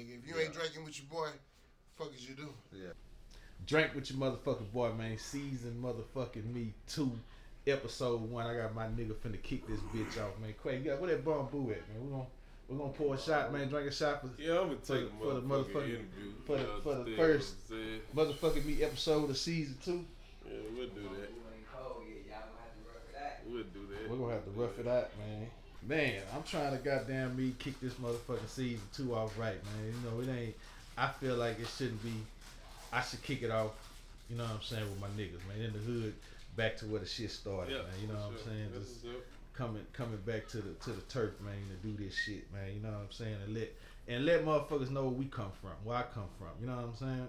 nigga. If you ain't drinking with your boy, fuck is you do? Yeah. Drink with your motherfucking boy, man. Season motherfucking me 2, episode 1. I got my nigga finna kick this bitch off, man. Quay, where that bamboo at, man? We're gonna pour a shot, man. Drink a shot for I'm gonna take for the motherfucking interview. for the first motherfucking me episode of season 2. Yeah, we'll do that. We'll do that. We're gonna have to rough it out, man. Man, I'm trying to goddamn me kick this motherfucking season 2 off right, man. You know, it ain't. I feel like it shouldn't be. I should kick it off. You know what I'm saying, with my niggas, man. In the hood, back to where the shit started, man. You know what I'm saying? That's Just coming back to the turf, man, to do this shit, man. You know what I'm saying? And let motherfuckers know where we come from, where I come from. You know what I'm saying?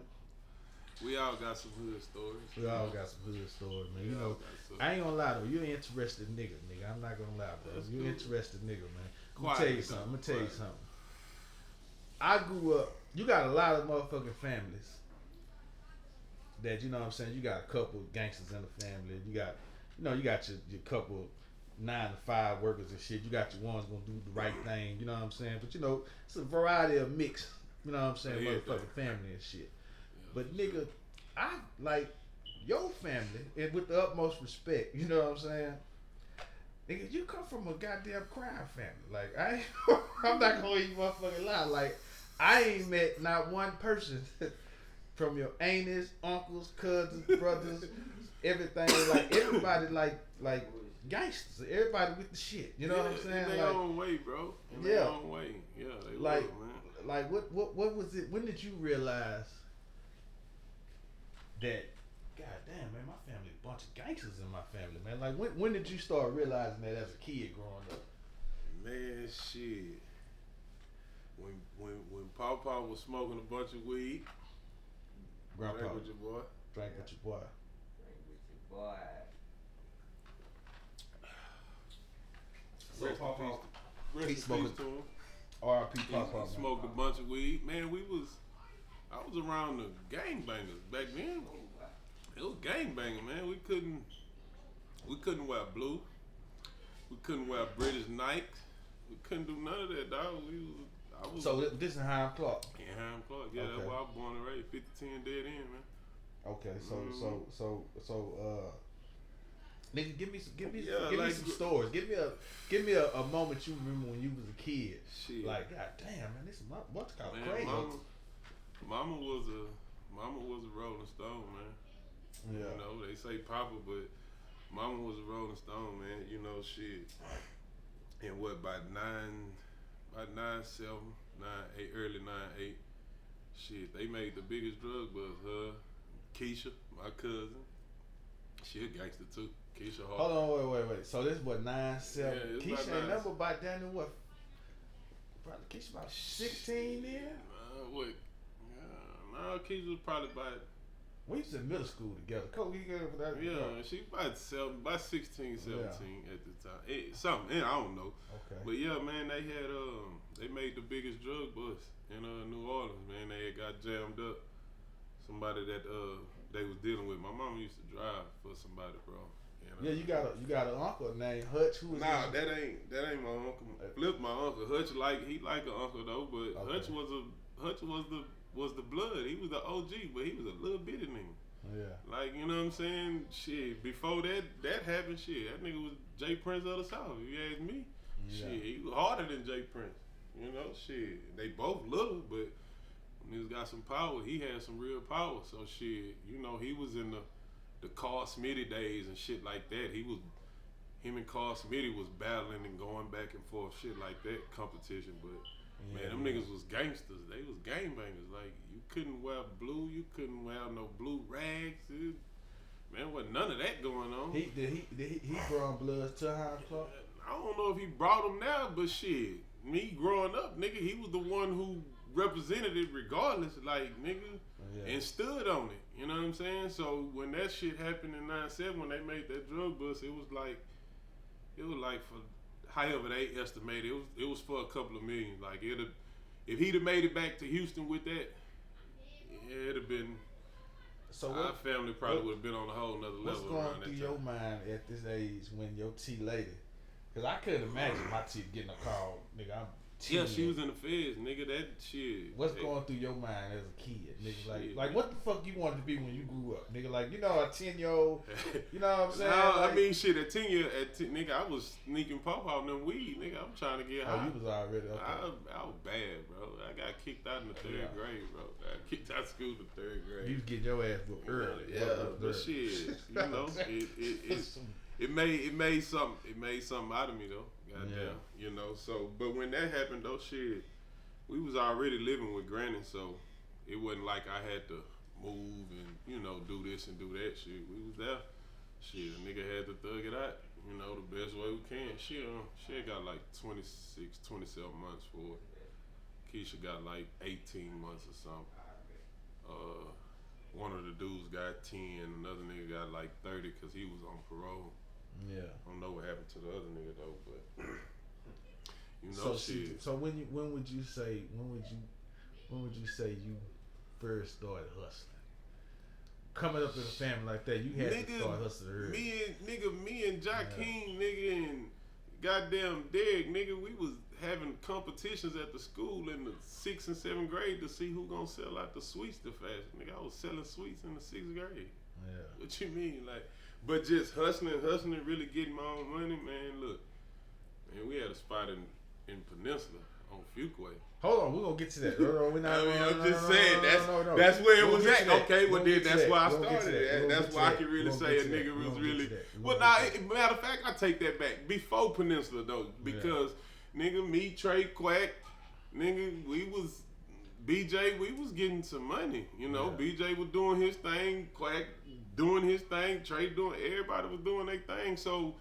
We all got some hood stories. We all got some hood stories, man. You know, I ain't gonna lie though. You're an interested nigga. I'm not gonna lie, bro. You're an interested nigga, man. I'm gonna tell you something. I grew up. You got a lot of motherfucking families that, you know what I'm saying, you got a couple of gangsters in the family. You got, you got your couple 9 to 5 workers and shit. You got your ones gonna do the right thing. You know what I'm saying? But it's a variety of mix. You know what I'm saying? Motherfucking family and shit. But nigga, I like your family, and with the utmost respect, you know what I'm saying? Nigga, you come from a goddamn crime family. Like, I'm not gonna even motherfucking lie. Like, I ain't met not one person from your aunties, uncles, cousins, brothers, everything. Like, everybody like gangsters. Everybody with the shit. You know what I'm saying? In their own way, bro. In their own way. Yeah, they like, love, man. Like, what was it? When did you realize that, god damn, man, my family a bunch of gangsters in my family, man? Like, when did you start realizing that as a kid growing up? Man, shit. When Papa was smoking a bunch of weed, Grandpa, drank with your boy. Drank with your boy. Rest in peace to him. R.I.P. Papa. He smoked a bunch of weed. Man, I was around the gangbangers back then. It was gangbanging, man. We couldn't wear blue. We couldn't wear British Nikes. We couldn't do none of that, dog. So this is Hiram Clarke. Yeah, Hiram Clarke. Yeah, that's why I was born and raised. 50-10 dead end, man. Okay, so nigga, give me some stories. Give me a moment you remember when you was a kid. Shit. Like, god damn, man, this is what's called crazy. Mama was a Rolling Stone, man. Yeah. You know, they say Papa, but Mama was a Rolling Stone, man. You know, shit. And what, by 9-7, 9-8, early 9-8, shit, they made the biggest drug bust. Her, Keisha, my cousin, she a gangster too. Keisha Hart. Hold on, wait. So this what 9-7? Yeah, Keisha ain't never about down to what? Probably Keisha about 16 then? No, Keisha was probably about. We used to in middle school together. Coach, you together for that? Yeah, she about 16, 17 at the time. Something, I don't know. Okay. But yeah, man, they made the biggest drug bust in New Orleans, man. They had got jammed up. Somebody that they was dealing with. My mama used to drive for somebody, bro. Yeah, you got an uncle named Hutch. Who is that ain't my uncle. Flip my uncle. Hutch he like an uncle though, but Hutch was the blood. He was the OG, but he was a little bitty nigga. Yeah. Like, you know what I'm saying? Shit, before that happened, shit, that nigga was Jay Prince of the South, if you ask me. Yeah. Shit, he was harder than Jay Prince. You know, shit. They both little, but when niggas got some power, he had some real power. So shit, you know, he was in the Carl Smitty days and shit like that. Him and Carl Smitty was battling and going back and forth, shit like that, competition, but man, them niggas was gangsters. They was gangbangers. Like, you couldn't wear blue. You couldn't wear no blue rags. Man, wasn't none of that going on. He brought bloods to Hiram Clarke? I don't know if he brought them now, but shit, me growing up, nigga, he was the one who represented it regardless. Like, nigga, and stood on it. You know what I'm saying? So when that shit happened in 9-7, when they made that drug bust, it was like for however they estimated, it was for a couple of million. Like, if he'd have made it back to Houston with that, it'd have been. So our family probably would have been on a whole nother level. What's going through your mind at this age when your T lady? Because I couldn't imagine my T getting a call, nigga, I'm Yeah, she was in the feds, nigga. That shit. What's going through your mind as a kid, nigga? Shit, like what the fuck you wanted to be when you grew up, nigga? Like, you know, a 10-year-old, you know what I'm saying? No, like, I mean, shit, at 10 years, nigga, I was sneaking pop out them weed, nigga. I'm trying to get high. Oh, you was already up there. I was bad, bro. I got kicked out in the third grade, bro. I got kicked out of school in the third grade. You was getting your ass whooped early. Yeah, but shit, you know, it made something out of me though. Goddamn, you know. So, but when that happened though, shit, we was already living with Granny, so it wasn't like I had to move and, you know, do this and do that shit. We was there. Shit, a nigga had to thug it out, you know, the best way we can. She got like 26, 27 months for it. Keisha got like 18 months or something. One of the dudes got 10, another nigga got like 30 because he was on parole. Yeah. I don't know what happened to the other nigga though, but you know, shit. So when would you say you first started hustling? Coming up in a family like that, you had to start hustling early. Me and Jakeem, nigga, and goddamn Derek, nigga, we was having competitions at the school in the 6th and 7th grade to see who gonna sell out the sweets the fastest. Nigga, I was selling sweets in the 6th grade. Yeah. What you mean, like? But just hustling, really getting my own money, man. Look, man, we had a spot in Peninsula on Fuquay. Hold on, we're gonna get to that. I'm just saying that's where it was at. Okay, well then that's why I started. That's why I can really say a nigga was really. Well, now, matter of fact, I take that back. Before Peninsula though, because nigga, me, Trey, Quack, nigga, we was BJ. We was getting some money. You know, BJ was doing his thing, Quack doing his thing, Trey doing. Everybody was doing their thing. So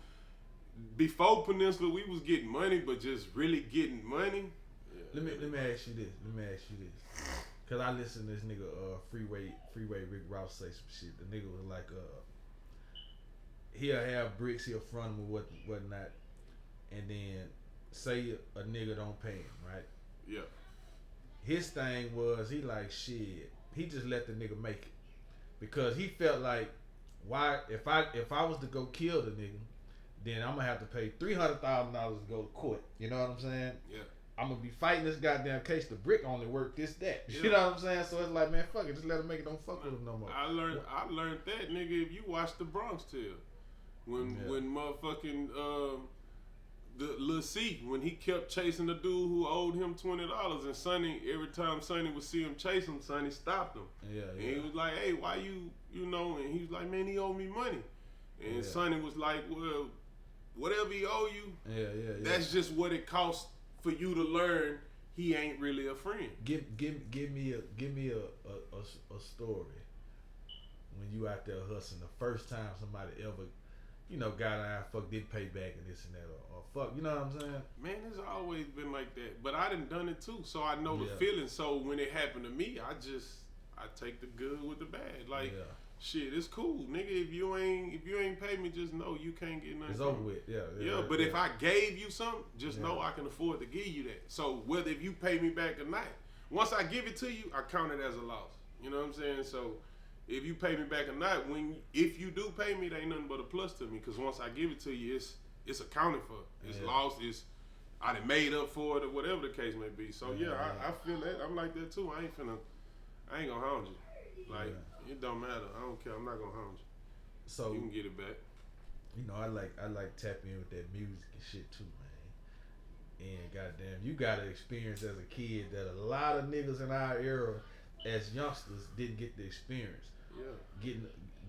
before Peninsula, we was getting money, but just really getting money. Let me ask you this. Cause I listened to this nigga Freeway Rick Ross say some shit. The nigga was like he'll have bricks, he'll front him or whatnot, and then say a nigga don't pay him, right? Yeah. His thing was he like shit. He just let the nigga make it because he felt like why if I was to go kill the nigga, then I'm gonna have to pay $300,000 to go to court. You know what I'm saying? Yeah. I'm gonna be fighting this goddamn case. The brick only work this, that. You know what I'm saying? So it's like, man, fuck it. Just let him make it. Don't fuck with him no more. I learned that, nigga, if you watch the Bronx Tale. When motherfucking the Lil C, when he kept chasing the dude who owed him $20, and Sonny, every time Sonny would see him chase him, Sonny stopped him. Yeah. And he was like, hey, why you know? And he was like, man, he owed me money. And Sonny was like, well, whatever he owe you, that's just what it costs for you to learn he ain't really a friend. Give me a story when you out there hustling. The first time somebody ever, you know, got an fuck did pay back and this and that or fuck, you know what I'm saying? Man, it's always been like that. But I done it too, so I know the feeling. So when it happened to me, I take the good with the bad. Like shit, it's cool, nigga. If you ain't pay me, just know you can't get nothing. It's over with. But if I gave you something, just know I can afford to give you that. So whether if you pay me back or not, once I give it to you, I count it as a loss. You know what I'm saying? So if you pay me back or not, if you do pay me, that ain't nothing but a plus to me. Cause once I give it to you, it's accounted for. It's lost. I done made up for it or whatever the case may be. So I feel that. I'm like that too. I ain't gonna hound you. Like. It don't matter. I don't care. I'm not gonna harm you. So you can get it back. You know, I like tapping in with that music and shit too, man. And goddamn, you got an experience as a kid that a lot of niggas in our era, as youngsters, didn't get the experience. Yeah.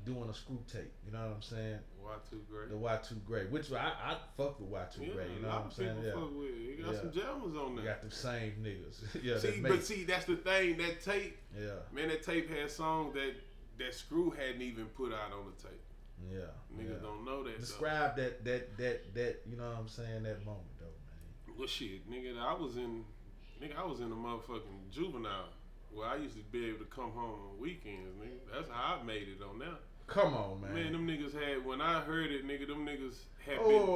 Doing a screw tape. You know what I'm saying? Y2 Great. The Y2 Great, which I fuck with Y2 Great. You know what I'm saying? Fuck with it. You got some jammers on there. You got them same niggas. See, that's the thing. That tape. Yeah. Man, that tape had songs that Screw hadn't even put out on the tape. Yeah. Niggas don't know that. Describe that. You know what I'm saying? That moment though, man. Well, shit, nigga, I was in a motherfucking juvenile. Well, I used to be able to come home on weekends, nigga. That's how I made it on there. Come on, man. Man, them niggas had, when I heard it, nigga, them niggas had been.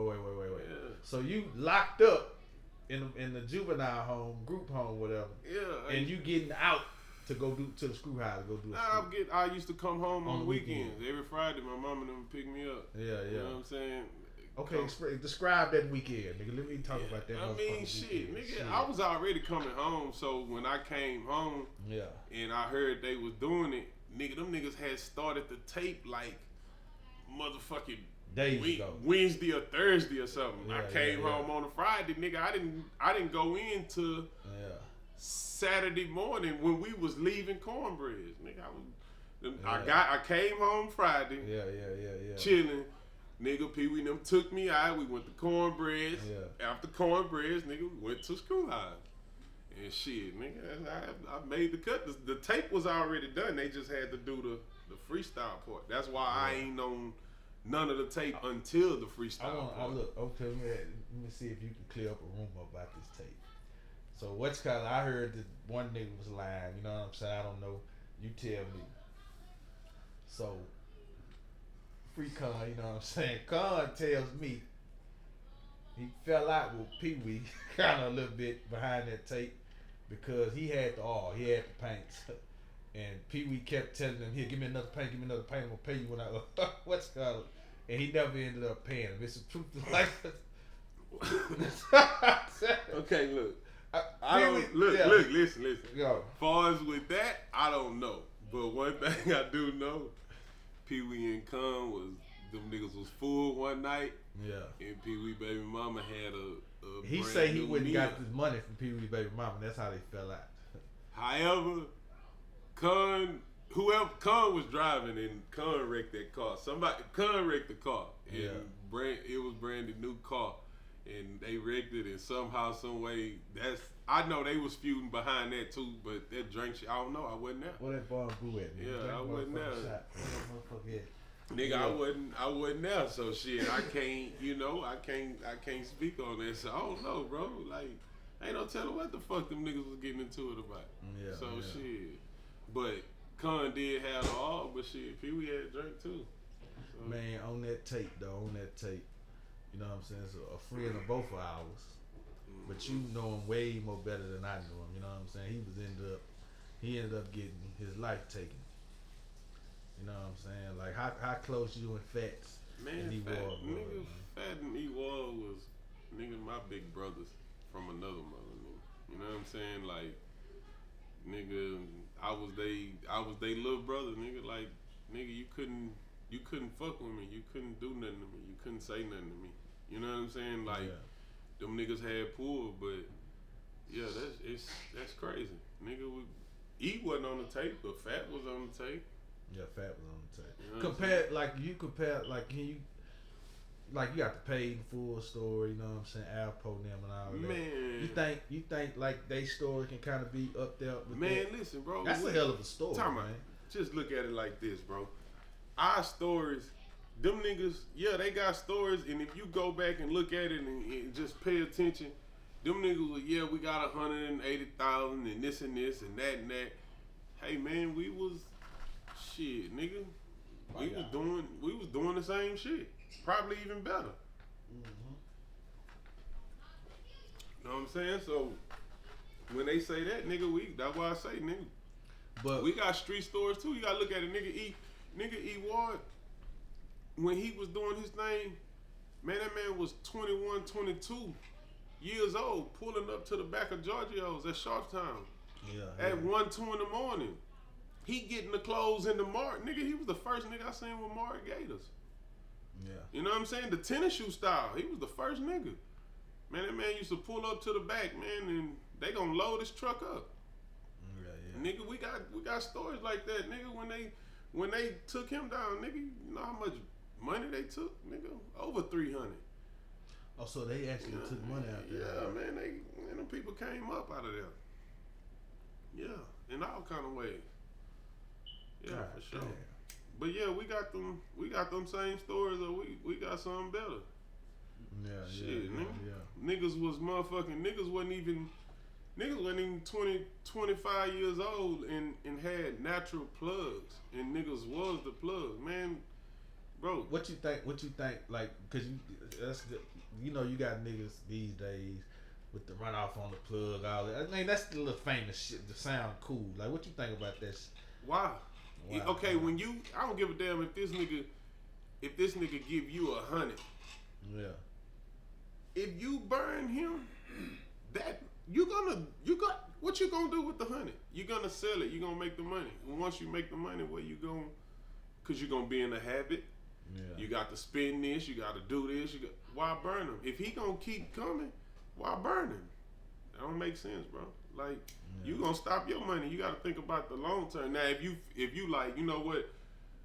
Wait. Yeah. So you locked up in the juvenile home, group home, whatever. Yeah. And you getting out to go to the screw house, to go do a screw. I used to come home on weekends. Every Friday, my mama them would pick me up. Yeah. You know what I'm saying? Okay, describe that weekend, nigga. Let me talk about that. I mean, shit, nigga. I was already coming home, so when I came home, and I heard they was doing it, nigga, them niggas had started the tape like motherfucking Wednesday or Thursday or something. I came home on a Friday, nigga. I didn't go in till Saturday morning when we was leaving Cornbread, nigga. I came home Friday. Chilling. Nigga, Pee Wee and them took me out. We went to Cornbread. After Cornbread, nigga, we went to Schoolhouse. And shit, nigga, I made the cut. The tape was already done. They just had to do the freestyle part. That's why I ain't on none of the tape until the freestyle part. Look, okay, let me see if you can clear up a rumor about this tape. So what's kind of, I heard that one nigga was lying. You know what I'm saying? I don't know. You tell me. So, free Con, you know what I'm saying? Con tells me he fell out with Pee Wee kind of a little bit behind that tape because he had he had the paints. And Pee Wee kept telling him, here, give me another paint, I'm gonna pay you when I, what's called? And he never ended up paying him. It's the truth like okay, look. I don't, look, listen. As far as with that, I don't know. But one thing I do know, Pee Wee and Con them niggas was full one night. Yeah. And Pee Wee baby mama had a he say he wouldn't got this money from Pee Wee baby mama. That's how they fell out. However, Con was driving and Con wrecked that car. Con wrecked the car. And it was brand new car. And they wrecked it, and somehow, some way, I know they was feuding behind that too, but that drink shit, I don't know, I wasn't there. What that bar blew at? Yeah, I wasn't there. Nigga, I wasn't there, so shit, I can't speak on that, so I don't know, bro. Like, ain't no telling what the fuck them niggas was getting into it about. Shit. But Con did have the all, but shit, Pee Wee had a drink too. So. Man, on that tape, you know what I'm saying? It's a friend of both of ours. But you know him way more better than I knew him. You know what I'm saying? He ended up getting his life taken. You know what I'm saying? Like how close you and Fats and E-Wall were. Fat and E-Wall was my big brothers from another mother. You know what I'm saying? Like I was they little brother. Like you couldn't fuck with me. You couldn't do nothing to me. You couldn't say nothing to me. You know what I'm saying? Like, them niggas had pull, but yeah, that's crazy. Nigga, E wasn't on the tape, but Fat was on the tape. Yeah, Fat was on the tape. You know you got the paid full story. You know what I'm saying? Alpo them and all that. Man, you think like they story can kind of be up there? With man, listen, bro. That's a hell of a story, man. Just look at it like this, bro. Our stories. Them niggas, they got stories, and if you go back and look at it and just pay attention, them niggas we got 180,000 and this and this and that and that. Hey man, we was shit, nigga. We was doing the same shit, probably even better. Mm-hmm. Know what I'm saying? So when they say that, nigga, that's why I say, nigga. But we got street stories too. You gotta look at it, nigga. E Ward. When he was doing his thing, man, that man was 21, 22 years old, pulling up to the back of Giorgio's at Sharpstown at 1, 2 in the morning. He getting the clothes in the Mark. Nigga, he was the first nigga I seen with Mark Gators. Yeah. You know what I'm saying? The tennis shoe style. He was the first nigga. Man, that man used to pull up to the back, man, and they gonna load his truck up. Nigga, we got stories like that, nigga, when they took him down, nigga, you know how much money they took, nigga? Over 300. Oh, so they actually took money out there. Yeah, man, them people came up out of there. Yeah, in all kind of ways. Yeah, God, for sure. Damn. But yeah, we got them same stories, or we got something better. Nigga. Niggas was motherfucking, niggas wasn't even 20, 25 years old and had natural plugs, and niggas was the plug, man. Bro, what you think? Like, cause that's good. You know, you got niggas these days with the run off on the plug, all that. I mean, that's the little famous shit to sound cool. Like, what you think about that? Why? Okay, when I don't give a damn if this nigga give you 100, Yeah. If you burn him, that you got what you gonna do with the 100? You gonna sell it. You gonna make the money. And once you make the money, where you going? Cause you gonna be in a habit. Yeah. You got to spend this. You got to do this. Why burn him? If he gonna keep coming, why burn him? That don't make sense, bro. Like you gonna stop your money. You got to think about the long term. Now, if you like, you know what?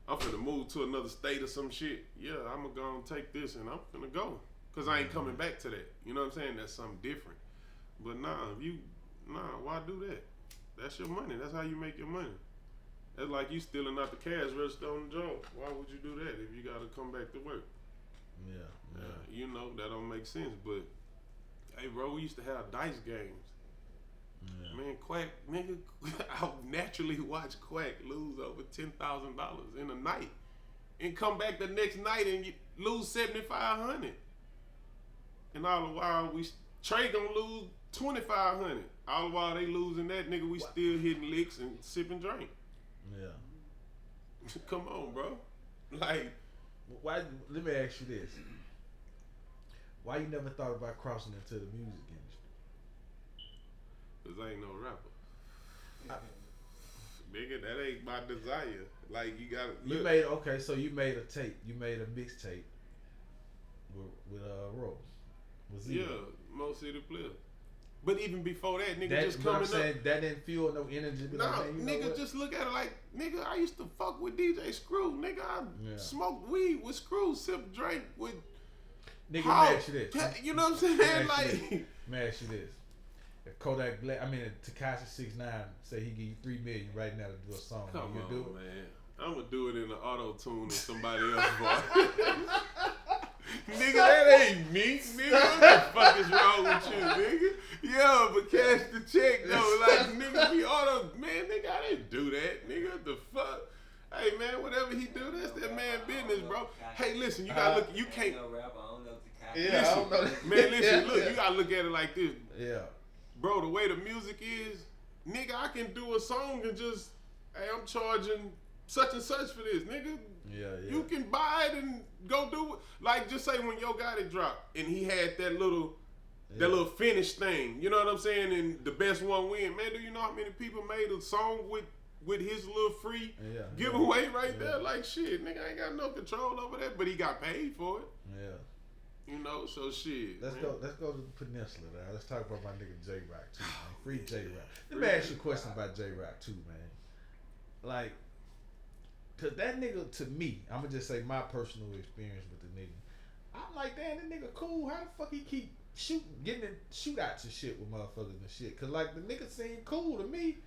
I'm finna move to another state or some shit. Yeah, I'm gonna go and take this and I'm finna go. Cause I ain't coming back to that. You know what I'm saying? That's something different. But why do that? That's your money. That's how you make your money. That's like you stealing out the cash register on the job. Why would you do that if you gotta come back to work? Yeah. You know, that don't make sense. But hey, bro, we used to have dice games. Yeah. Man, Quack, nigga, I would naturally watch Quack lose over $10,000 in a night, and come back the next night and lose $7,500. And all the while Trey gonna lose $2,500. All the while they losing that, nigga, we still hitting licks and sipping drink. Yeah. Come on, bro. Like, why? Let me ask you this: why you never thought about crossing into the music industry? Cause I ain't no rapper. Nigga, that ain't my desire. Like, you gotta. You made so you made a tape. You made a mixtape with Rose. Yeah, Mo City Player. But even before that, nigga, just coming up. That didn't fuel no energy. No, nigga, just look at it like, nigga, I used to fuck with DJ Screw. Nigga, I smoked weed with Screw, sip drink with. Nigga, let me ask you this. You know what I'm saying? Like, let me ask you this. If Kodak Black, Tekashi 6ix9ine say he give you $3 million right now to do a song, come you on, do it? Man. I'm gonna do it in the auto tune of somebody else's voice. Nigga, that ain't me. Nigga, what the fuck is wrong with you, nigga? Yeah, but cash the check though. Like, nigga, be auto, man, nigga, I didn't do that. Nigga, what the fuck? Hey, man, whatever he do, that's that man business, bro. Hey, listen, you gotta look, you can't. Yeah, I don't know. Man, listen, look, you gotta look at it like this. Yeah. Bro, the way the music is, nigga, I can do a song and just, hey, I'm charging such and such for this, nigga. Yeah. You can buy it and go do it. Like, just say when Yo Gotti dropped and he had that little finish thing. You know what I'm saying? And the best one win. Man, do you know how many people made a song with his little free giveaway right there? Like, shit, nigga, I ain't got no control over that, but he got paid for it. Yeah. You know, so shit. Let's go to the Peninsula now. Let's talk about my nigga J Rock too, man. Free J Rock. Let me ask you a question about J Rock too, man. Like, cause that nigga, to me, I'ma just say my personal experience with the nigga. I'm like, damn, that nigga cool. How the fuck he keep getting in shootouts and shit with motherfuckers and shit? Cause like the nigga seemed cool to me.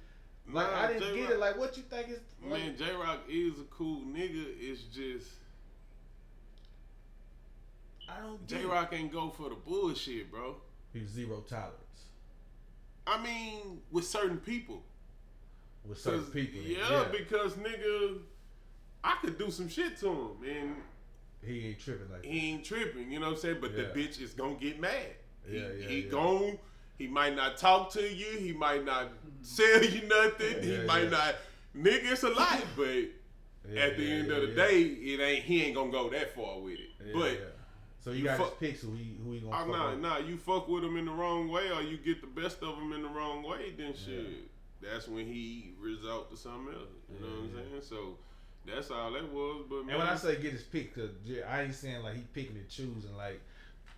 Like, I didn't get it. Like, what you think is? Like, man, J Rock is a cool nigga. It's just. I don't J Rock ain't go for the bullshit, bro. He's zero tolerance. I mean, with certain people. With certain people. Yeah, because nigga, I could do some shit to him and he ain't tripping like that. He ain't tripping, you know what I'm saying? But the bitch is gonna get mad. He might not talk to you, he might not sell you nothing, he might not, nigga, it's a lot, but at the end of the day, he ain't gonna go that far with it. So you got his picks, who he gonna fuck with? Nah, you fuck with him in the wrong way or you get the best of him in the wrong way, then shit. That's when he resort to something else. You know what I'm saying? So that's all that was. But man, and when I say get his pick, cause I ain't saying like he picking and choosing, like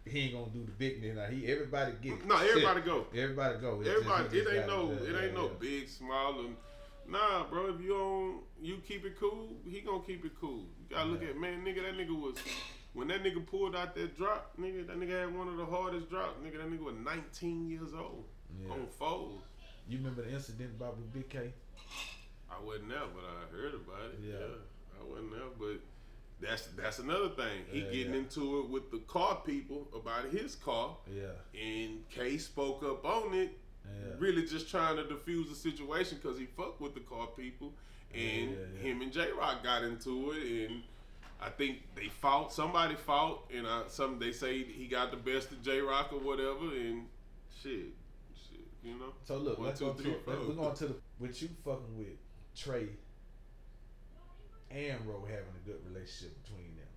he ain't gonna do the big nigga. Like everybody get it. No, everybody go. Everybody go. It ain't no big, small, and nah, bro. If you keep it cool, he gonna keep it cool. You gotta look at, man, nigga. That nigga was. When that nigga pulled out that drop, nigga, that nigga had one of the hardest drops. Nigga, that nigga was 19 years old on foes. You remember the incident about with Big K? I wasn't there, but I heard about it. Yeah, I wasn't there, but that's another thing. He getting into it with the car people about his car. Yeah. And K spoke up on it, really just trying to defuse the situation because he fucked with the car people, and him and J Rock got into it, and I think they fought. Somebody fought, and they say he got the best of J Rock or whatever, and shit, you know. So look, we're going to the with you fucking with Trey and Ro having a good relationship between them.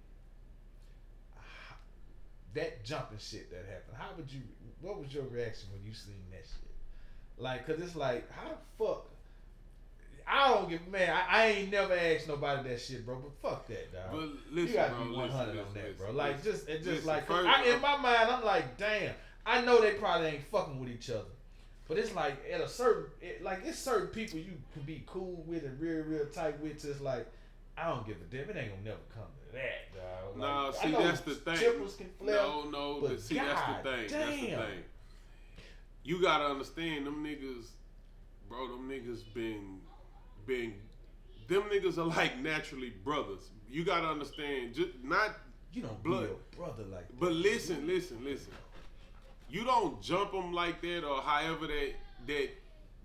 that jumping shit that happened. What was your reaction when you seen that shit? Like, cause it's like, how the fuck? I don't give, man. I ain't never asked nobody that shit, bro. But fuck that, dog. But listen, you gotta bro, be 100 listen, on that, bro. listen, Like, just like, first, in my mind, I'm like, damn. I know they probably ain't fucking with each other, but it's like at a certain, it's certain people you can be cool with and real tight with. Just like, I don't give a damn. It ain't gonna never come to that, dog. Like, nah, see, that's the thing. Chippers can flip. No, but see, that's the thing. Damn. That's the thing. You gotta understand, them niggas, bro. Them niggas been. Them niggas are like naturally brothers. You gotta understand, just not you don't blood, be a brother like that. But listen. You don't jump them like that or however that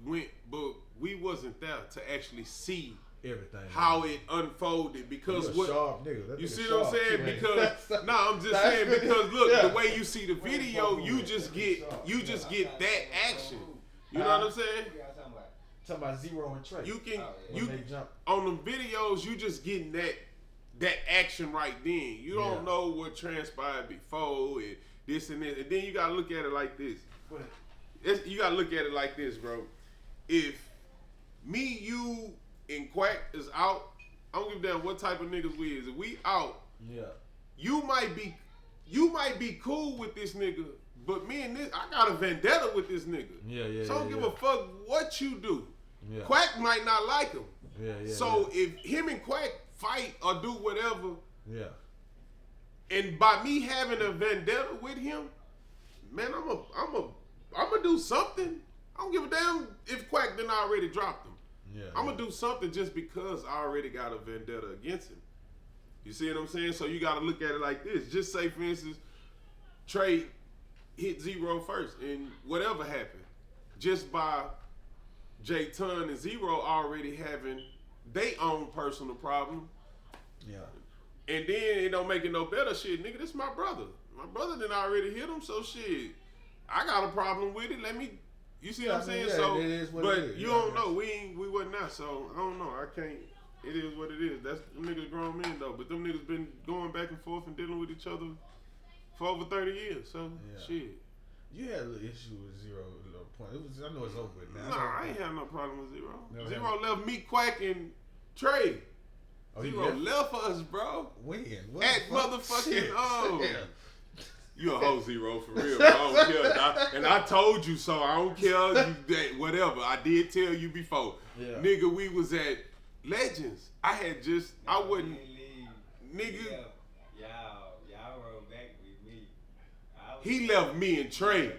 went. But we wasn't there to actually see everything how it unfolded because what sharp nigga. You see what I'm saying? Because I'm just saying because look, the way you see the video, you just get that action. You know what I'm saying? Talking about Zero and Trey. You can they jump on the videos. You just getting that action right then. You don't know what transpired before and this and this, and then you gotta look at it like this. You gotta look at it like this, bro. If me, you, and Quack is out, I don't give a damn what type of niggas we is. If we out, you might be cool with this nigga. But me and this, I got a vendetta with this nigga. So I don't give a fuck what you do. Quack might not like him. So if him and Quack fight or do whatever, and by me having a vendetta with him, man, I'm a do something. I don't give a damn if Quack didn't already dropped him. I'm gonna do something just because I already got a vendetta against him. You see what I'm saying? So you got to look at it like this. Just say, for instance, Trey hit Zero first, and whatever happened, just by J Ton and Zero already having their own personal problem. And then it don't make it no better. Shit, nigga, this my brother. My brother done already hit him, so shit, I got a problem with it. Let me, you see what I'm saying? So, it is what but it is. you don't know. We wasn't there, so I don't know. I can't. It is what it is. That's them niggas grown men though. But them niggas been going back and forth and dealing with each other for over 30 years. So shit. You had a little issue with Zero at a little point. I know it's over with now. Nah, I ain't had no problem with Zero. Zero left me, Quack, and Trey. Zero left us, bro. When? At motherfucking You a hoe, Zero, for real. Bro. I don't care. And I told you so. I don't care. Whatever. I did tell you before. Nigga, we was at Legends. I wouldn't. Nigga. Y'all rolled back with me. He left me and Trey.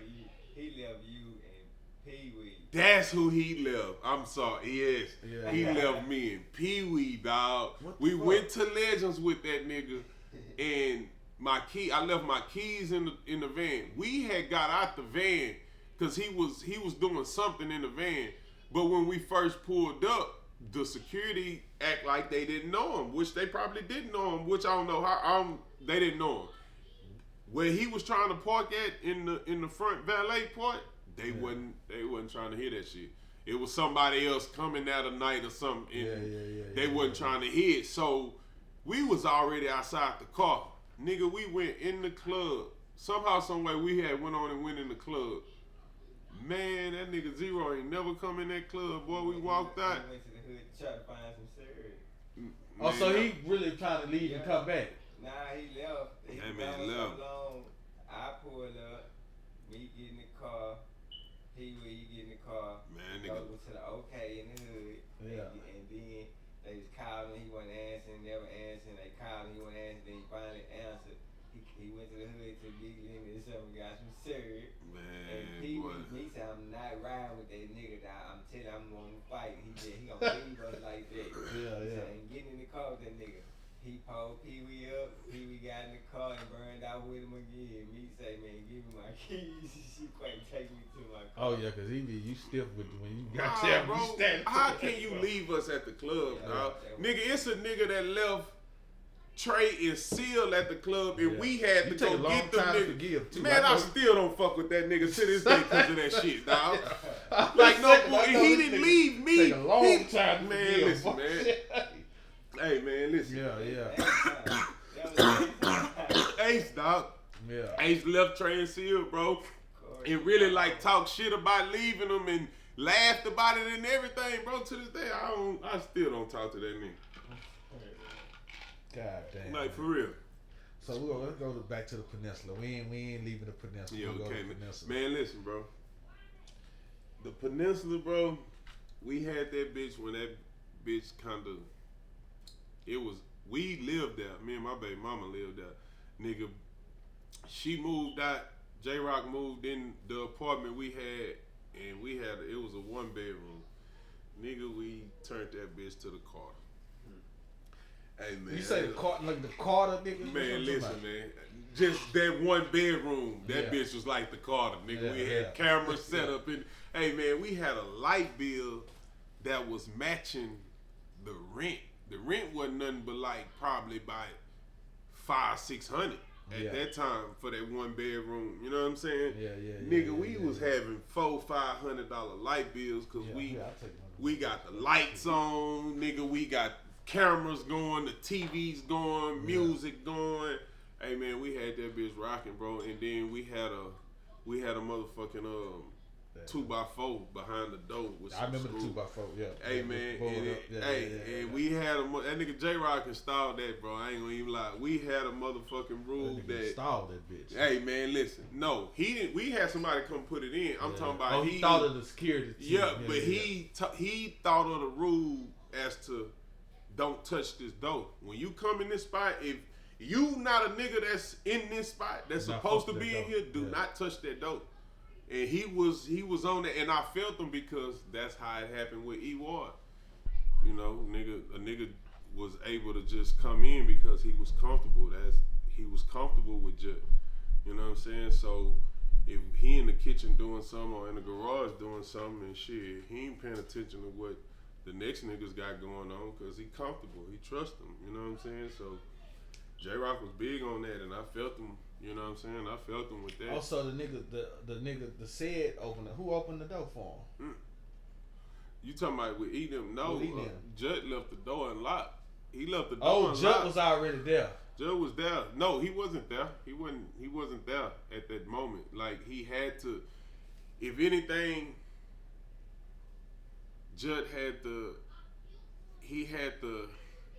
He left you and Pee-wee. That's who he left. I'm sorry. Yes. He left me and Pee-wee, dog. We went to Legends with that nigga, and I left my keys in the van. We had got out the van because he was doing something in the van. But when we first pulled up, the security act like they didn't know him, which they probably didn't know him, which I don't know how. They didn't know him. Where he was trying to park at in the front valet part, they wasn't trying to hear that shit. It was somebody else coming out of night or something, and they wasn't trying to hear it. So we was already outside the car. Nigga, we went in the club. Somehow, someway, we went on and went in the club. Man, that nigga Zero ain't never come in that club, boy. We walked out. We went to the hood to try to find some cereal. Oh, so he really trying to leave and come back? Nah, he left. That man left. So long. I pulled up. Me get in the car. You get in the car. Man, go nigga. to the OK in the hood. And then they was calling. He wasn't answering. Never answering. They called him. He wasn't answering. Then he finally answered. He went to the hood to Big Limit and something, got some cereal. And he said, I'm not riding with that nigga. I'm telling you, I'm going to fight. He said, he going to leave us like that. He said, I ain't getting in the car with that nigga. He pulled Pee-wee up. Pee-wee got in the car and burned out with him again. Me say, man, give me my keys. She quite take me to my car. Oh, yeah, because you stiff with when you got there. Bro, how can you leave us at the club, dog? Nigga, it's a nigga that left Trey and Seal at the club, and we had to go get them niggas. Man, I still don't fuck with that nigga to this day because of that shit, dog. Like, no, he didn't leave me. Take a long time to man, listen, man. Hey, man, listen. Yeah. Ace, dog. Yeah. Ace left Trey and Seal, bro, and really like talk shit about leaving them and laughed about it and everything, bro. To this day, I still don't talk to that nigga. God damn. Like, for real. So let's go back to the Peninsula. We ain't leaving the Peninsula. Yeah, we'll okay, go to the Peninsula. man. Listen, bro. The Peninsula, bro. We had that bitch when that bitch kinda. We lived there. Me and my baby mama lived there. Nigga, she moved out. J-Rock moved in the apartment we had, and it was a 1-bedroom. Nigga, we turned that bitch to the Carter. Hey, man. You say the Carter, nigga? Man, listen, man. Just that 1 bedroom. That bitch was like the Carter, nigga. We had cameras set up in. Hey, man, we had a light bill that was matching the rent. The rent wasn't nothing but like probably by $500-600 at that time for that 1 bedroom. You know what I'm saying? Nigga, we was having $400-500 light bills because we got the lights on, nigga. We got cameras going, the TV's going, music going. Hey man, we had that bitch rocking, bro. And then we had a motherfucking 2x4 behind the door. With I remember screw. the 2x4. Yeah. Hey man, and we had that nigga J-Rock installed that, bro. I ain't gonna even lie. We had a motherfucking rule that installed that bitch. Hey man, listen. No, he didn't. We had somebody come put it in. I'm talking about. He thought of the security. But he thought of the rule as to don't touch this door. When you come in this spot, if you not a nigga that's in this spot that's supposed to be in here, do not touch that door. And he was on that, and I felt him because that's how it happened with E Ward. You know, a nigga was able to just come in because he was comfortable. He was comfortable with Jet. You know what I'm saying? So if he in the kitchen doing something or in the garage doing something and shit, he ain't paying attention to what the next niggas got going on because he comfortable. He trust them. You know what I'm saying? So J-Rock was big on that, and I felt him. You know what I'm saying? I felt him with that. Also, the said opened it. Who opened the door for him? You talking about with Edom? No, Judd left the door unlocked. He left the door unlocked. Judd was already there. Judd was there. No, he wasn't there. He wasn't there at that moment. Like he had to. If anything, Judd had the.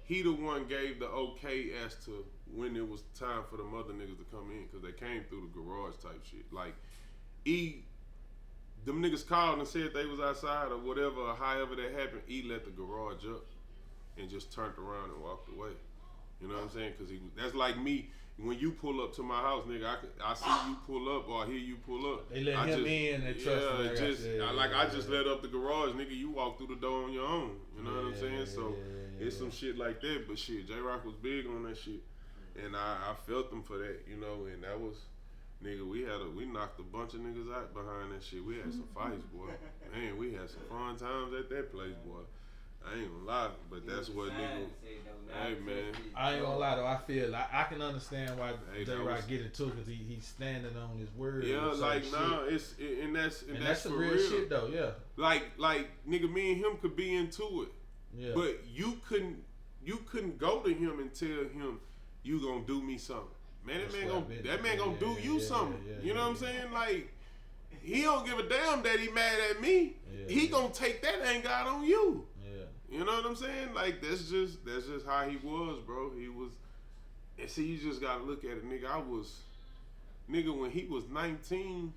He the one gave the okay as to when it was time for them other niggas to come in because they came through the garage type shit. Like, them niggas called and said they was outside or whatever, or however that happened. E let the garage up and just turned around and walked away. You know what I'm saying? Because that's like me. When you pull up to my house, nigga, I see you pull up or I hear you pull up. They let him in. They trust him. I just let up the garage, nigga. You walk through the door on your own. You know what I'm saying? So it's some shit like that. But shit, J-Rock was big on that shit, and I felt him for that. You know, and that was, nigga. We knocked a bunch of niggas out behind that shit. We had some fights, boy. Man, we had some fun times at that place, boy. I ain't gonna lie, but that's what nigga. Hey man, I ain't gonna lie though. I feel like I can understand why J-Rock get into it because he's standing on his word. Yeah, like that's some for real shit though. Yeah, like nigga, me and him could be into it. Yeah, but you couldn't go to him and tell him you gonna do me something. Man, that man gonna do you something. You know what I'm saying? Like he don't give a damn that he mad at me. He gonna take that anger out on you. You know what I'm saying? Like that's just how he was, bro. He was, and see, you just gotta look at it, nigga. When he was 19,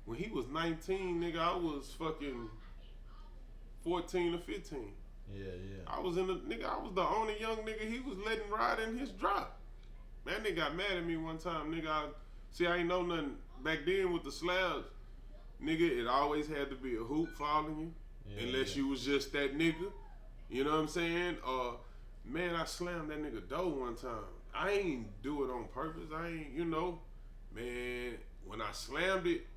nigga, I was fucking 14 or 15. Yeah. I was the only young nigga he was letting ride in his drop. Man, nigga got mad at me one time, nigga. I ain't know nothing back then with the slabs, nigga. It always had to be a hoop following you. Unless you was just that nigga, you know what I'm saying? Man, I slammed that nigga door one time. I ain't do it on purpose. I ain't, man, when I slammed it,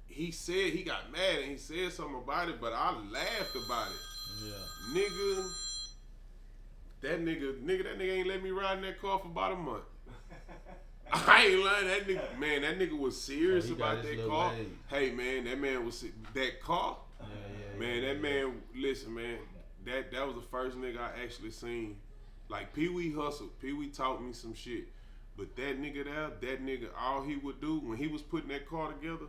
he said he got mad and he said something about it, but I laughed about it. Yeah. That nigga ain't let me ride in that car for about a month. I ain't lying, that nigga was serious about that car. Age. Hey man, that car. Man, that man, listen, man, that was the first nigga I actually seen. Like Pee Wee hustled. Pee Wee taught me some shit. But that nigga there, all he would do when he was putting that car together,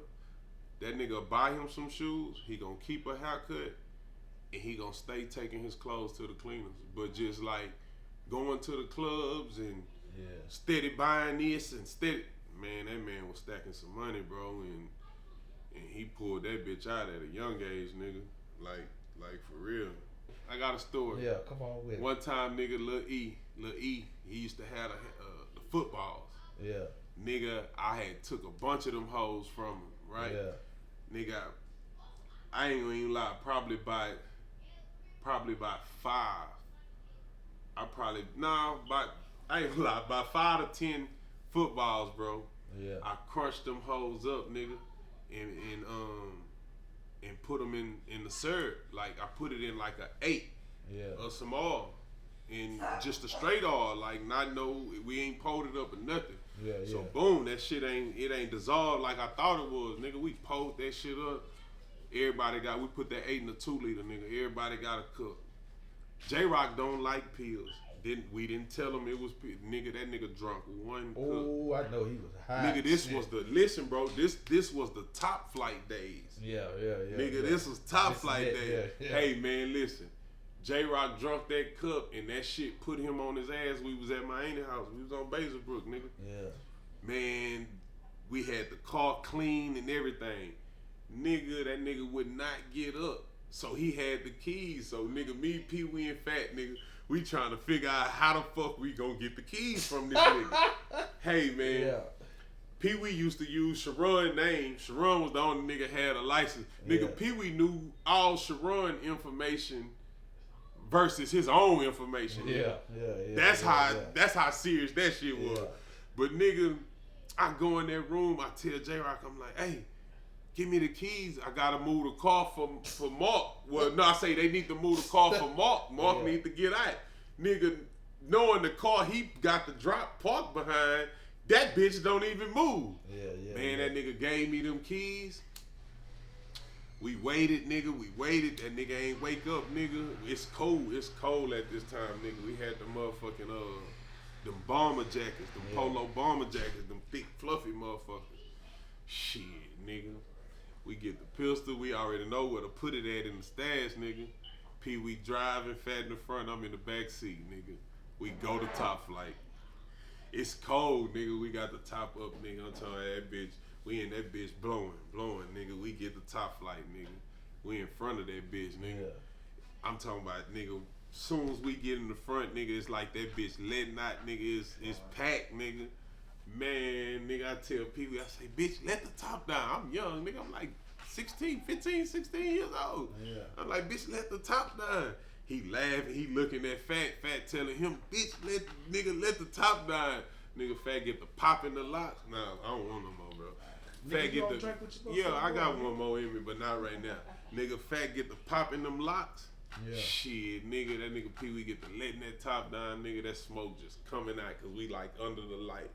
that nigga buy him some shoes, he gonna keep a haircut, and he gonna stay taking his clothes to the cleaners. But just like going to the clubs and steady buying this and steady, man, that man was stacking some money, bro, and he pulled that bitch out at a young age, nigga. Like for real. I got a story. Yeah, come on with it. One time, nigga, Lil E, he used to have the footballs. Yeah. Nigga, I had took a bunch of them hoes from him, right? Yeah. Nigga, I ain't gonna even lie, probably by 5. I ain't gonna lie, by 5 to 10 footballs, bro. Yeah. I crushed them hoes up, nigga, and put them in the syrup. Like I put it in like a 8 or some oil, and just a straight oil, like not no, we ain't pulled it up or nothing. So boom, that shit ain't dissolved like I thought it was, nigga. We pulled that shit up. We put that 8 in a 2 liter, nigga. Everybody got a cup. J-Rock don't like pills. We didn't tell him it was nigga. That nigga drunk 1 cup. Oh, I know he was high. Nigga, this was listen, bro. This was the top flight days. Yeah. Nigga, this was top flight days. Yeah. Hey man, listen. J-Rock drunk that cup and that shit put him on his ass. We was at my auntie house. We was on Basilbrook, nigga. Yeah. Man, we had the car clean and everything. Nigga, that nigga would not get up. So he had the keys. So nigga, me, Pee Wee, and Fat nigga, we trying to figure out how the fuck we gonna get the keys from this nigga. Hey man. Yeah. Pee Wee used to use Sharon's name. Sharon was the only nigga had a license. Nigga, Pee Wee knew all Sharon information versus his own information. That's how serious that shit was. But nigga, I go in that room, I tell J-Rock, I'm like, hey, give me the keys. I gotta move the car for Mark. Well, no, I say they need to move the car for Mark. Mark need to get out. Nigga, knowing the car he got the drop parked behind, that bitch don't even move. Man, that nigga gave me them keys. We waited, nigga. That nigga ain't wake up, nigga. It's cold at this time, nigga. We had the motherfucking them bomber jackets, them polo bomber jackets, them thick, fluffy motherfuckers. Shit, nigga. We get the pistol. We already know where to put it at in the stash, nigga. Pee Wee driving, Fat in the front. I'm in the back seat, nigga. We go to top flight. It's cold, nigga. We got the top up, nigga. I'm telling that bitch. We in that bitch blowing, nigga. We get the top flight, nigga. We in front of that bitch, nigga. I'm talking about, nigga. Soon as we get in the front, nigga, it's like that bitch letting out, nigga. It's packed, nigga. Man, nigga, I tell people, I say, bitch, let the top down. I'm young, nigga. I'm like 16 years old. I'm like, bitch, let the top down. He laughing, he looking at Fat telling him, bitch, let the top down. Nigga, Fat get the pop in the locks. Nah, I don't want no more, bro. Fat get the I got one more in me, but not right now. Nigga, Fat get the pop in them locks. Shit, nigga, that nigga Pee Wee get to letting that top down, nigga. That smoke just coming out because we like under the light.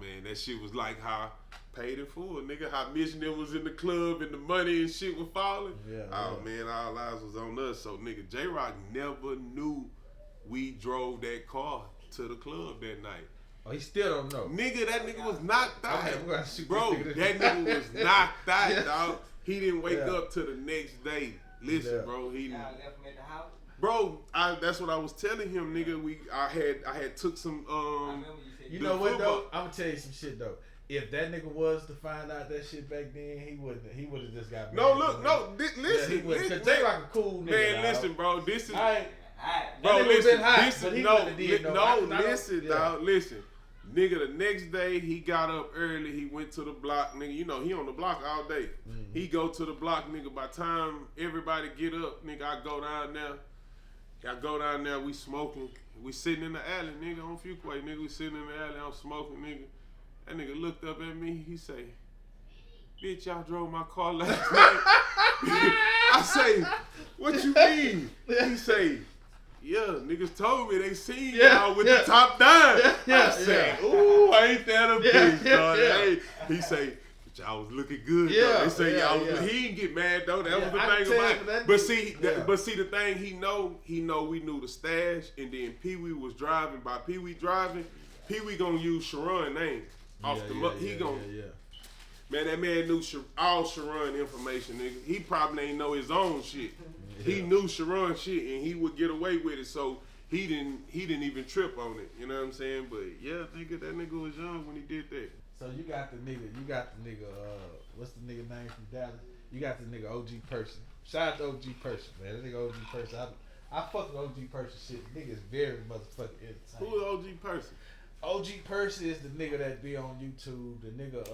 Man, that shit was like how paid in full, nigga. How Missionary was in the club and the money and shit was falling. Man, all eyes was on us. So nigga, J-Rock never knew we drove that car to the club that night. Oh, he still don't know. Nigga, that nigga was knocked out. Bro, that nigga was knocked out, dog. He didn't wake up till the next day. Listen, bro, he y'all left him at the house? Bro, that's what I was telling him, nigga. I had took some you know what though? I'm gonna tell you some shit though. If that nigga was to find out that shit back then, he would have just got mad. Listen. Cause J-Rock a cool nigga. Man, listen, bro. This is bro, listen. Listen, dog. Listen. Nigga, the next day, he got up early. He went to the block. Nigga, you know, he on the block all day. Mm-hmm. He go to the block, nigga. By the time everybody get up, nigga, I go down there. We smoking. We sitting in the alley, nigga, on Fuquay. Nigga, we sitting in the alley. I'm smoking, nigga. That nigga looked up at me. He say, bitch, y'all drove my car last night. I say, what you mean? He say, yeah, niggas told me they seen y'all with the top down. I say, ooh, ain't that a bitch, dog? Hey, he say, but y'all was looking good, though. They say y'all was, he didn't get mad, though. That was the thing about it. But see, the thing he know we knew the stash, and then Pee Wee was driving. By Pee Wee driving, Pee Wee gonna use Sharon name off the he gonna. Man, that man knew all Sharon information, nigga. He probably ain't know his own shit. Yeah. He knew Sharon shit, and he would get away with it. So he didn't even trip on it. You know what I'm saying? But yeah, nigga, that nigga was young when he did that. So you got the nigga. What's the nigga name from Dallas? You got the nigga OG Person. Shout out to OG Person, man. That nigga OG Person. I fuck with OG Person shit. Nigga is very motherfucking entertaining. Who is OG Person? OG Person is the nigga that be on YouTube. The nigga,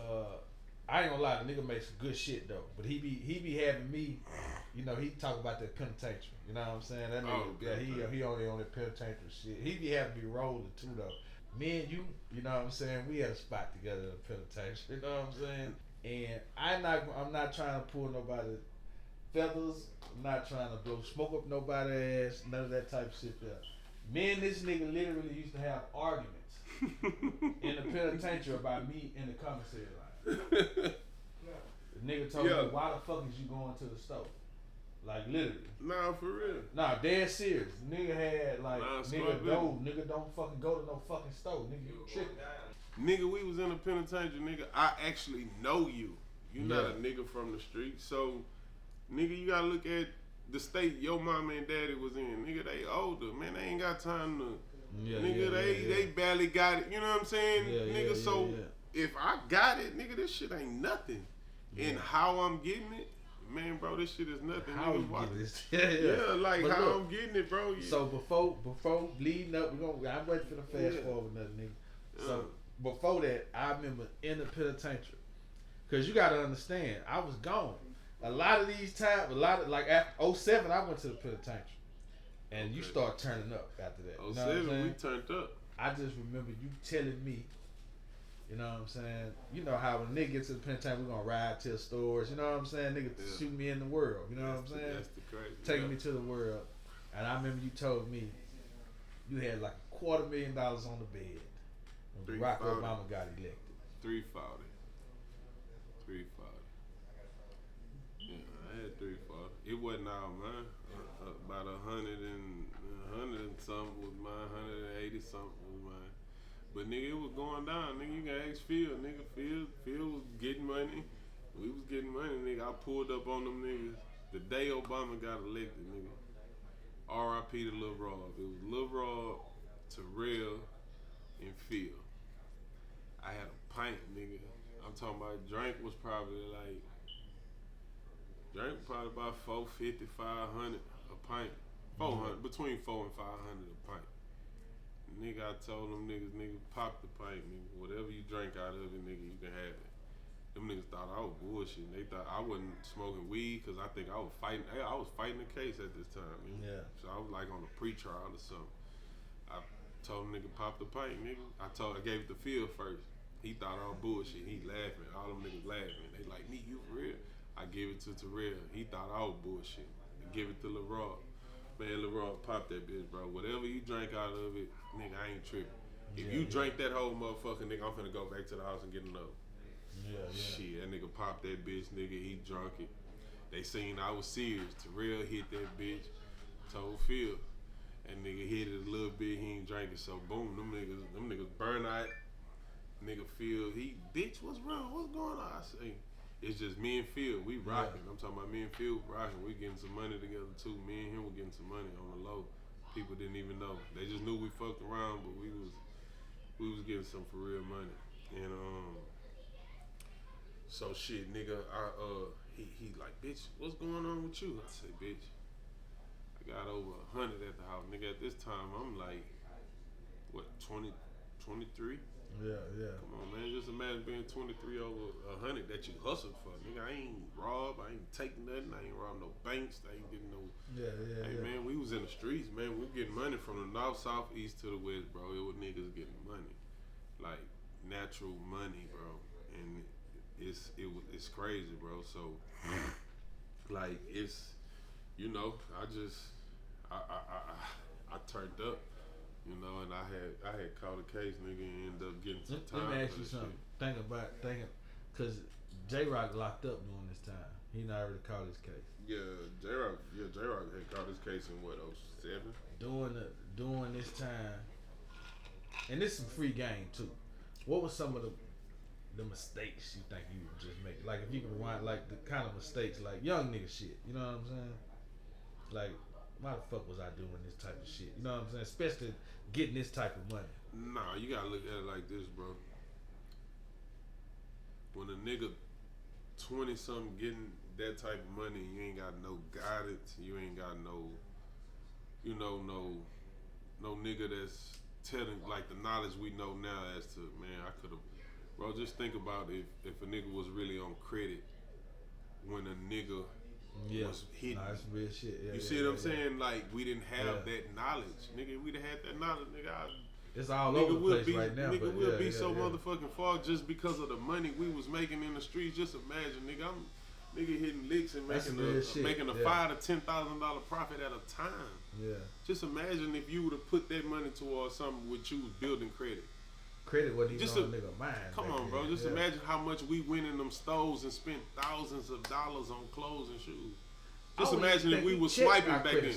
I ain't gonna lie, the nigga makes some good shit though. But he be having me, you know, he talk about that penitentiary. You know what I'm saying? That nigga, he only on that penitentiary shit. He be having me rolling too though. Me and you know what I'm saying? We had a spot together in the penitentiary. You know what I'm saying? And I'm not trying to pull nobody feathers. I'm not trying to blow smoke up nobody's ass. None of that type of shit there. Me and this nigga literally used to have arguments in the penitentiary about me in the commissary line. The nigga told me, why the fuck is you going to the store? Like literally. Nah, for real. Nah, dead serious. Nigga had like, nigga don't fucking go to no fucking store. Nigga, you tripping. Nigga, we was in the penitentiary, nigga. I actually know you. You not a nigga from the street. So, nigga, you gotta look at the state your mama and daddy was in. Nigga, they older. Man, they ain't got time to... they barely got it. You know what I'm saying? Nigga, if I got it, nigga, this shit ain't nothing. And how I'm getting it, man, bro, this shit is nothing. How you get this? Like but how look, I'm getting it, bro. So before leading up, I'm waiting for the fast forward, nothing, nigga. So before that, I remember in the penitentiary, cause you gotta understand, I was gone. A lot of these times, like after 07, I went to the penitentiary, and you start turning up after that. 07, we turned up. I just remember you telling me. You know what I'm saying? You know how when nigga gets to the penitentiary, we gonna ride to the stores. You know what I'm saying? Nigga shoot me in the world. You know what I'm saying? That's the crazy. Taking me to the world. And I remember you told me you had like $250,000 on the bed when Barack Obama got elected. 340. Yeah, I had 340. It wasn't all mine. About 100 and something was mine. 180 something was mine. But nigga, it was going down. Nigga, you can ask Phil. Nigga, Phil was getting money. We was getting money, nigga. I pulled up on them niggas the day Obama got elected, nigga. R.I.P. to Lil Rob. It was Lil Rob, Terrell, and Phil. I had a pint, nigga. I'm talking about drink was probably about $450, $500 a pint. 400, between $400 and $500 a pint. Nigga, I told them niggas, pop the pint, nigga. Whatever you drink out of it, nigga, you can have it. Them niggas thought I was bullshitting. They thought I wasn't smoking weed because I think I was fighting the case at this time, nigga. Yeah. So I was like on a pre-trial or something. I told them nigga, pop the pint, nigga. I gave it to Phil first. He thought I was bullshit. He laughing. All them niggas laughing. They like, me, you for real? I gave it to Terrell. He thought I was bullshit. I give it to LaRoy. Man, LaRoy, pop that bitch, bro. Whatever you drink out of it, nigga, I ain't tripping. If you drink that whole motherfucker, nigga, I'm finna go back to the house and get another. Shit, that nigga popped that bitch, nigga, he drunk it. They seen I was serious. Terrell hit that bitch, told Phil. And nigga hit it a little bit, he ain't drank it, so boom, them niggas burn out. Nigga Phil, bitch, what's wrong? What's going on? I say, it's just me and Phil, we rocking. I'm talking about me and Phil rocking. We getting some money together too. Me and him were getting some money on the low. People didn't even know. They just knew we fucked around, but we was getting some for real money. And so shit, nigga, he like, bitch, what's going on with you? I say, bitch, I got over 100 at the house. Nigga, at this time, I'm like, what, 20, 23? Yeah. Come on, man. Just imagine being 23 over 100 that you hustled for. Nigga, I ain't robbed. I ain't taking nothing. I ain't robbed no banks. I ain't getting no... Hey, man, we was in the streets, man. We getting money from the north, south, east to the west, bro. It was niggas getting money. Like, natural money, bro. And it's crazy, bro. So, like, it's... You know, I turned up. You know, and I had caught a case, nigga, and ended up getting some time. Let me ask you something. Thinking, because J-Rock locked up during this time. He not already caught his case. Yeah, J-Rock had caught his case in what, 07? During this time, and this is free game too. What was some of the mistakes you think you would just make? Like if you can rewind, like the kind of mistakes, like young nigga shit. You know what I'm saying? Like, why the fuck was I doing this type of shit? You know what I'm saying? Especially getting this type of money. Nah, you gotta look at it like this, bro. When a nigga 20 something getting that type of money, you ain't got no guidance. You ain't got no, no nigga that's telling like the knowledge we know now as to, man, I could have, bro. Just think about if a nigga was really on credit when a nigga was hitting. Nah, that's real shit. Yeah, you see what I'm saying? Like we didn't have that knowledge, nigga. We'd have had that knowledge, nigga. It's all over the place right now. Nigga, we'll be so motherfucking far just because of the money we was making in the streets. Just imagine, nigga, I'm hitting licks and making a $5,000 to $10,000 profit at a time. Yeah. Just imagine if you would have put that money towards something which you was building credit. Credit what he's on a nigga mind. Come on, bro. Just imagine how much we went in them stores and spent thousands of dollars on clothes and shoes. Just imagine if we was swiping back then.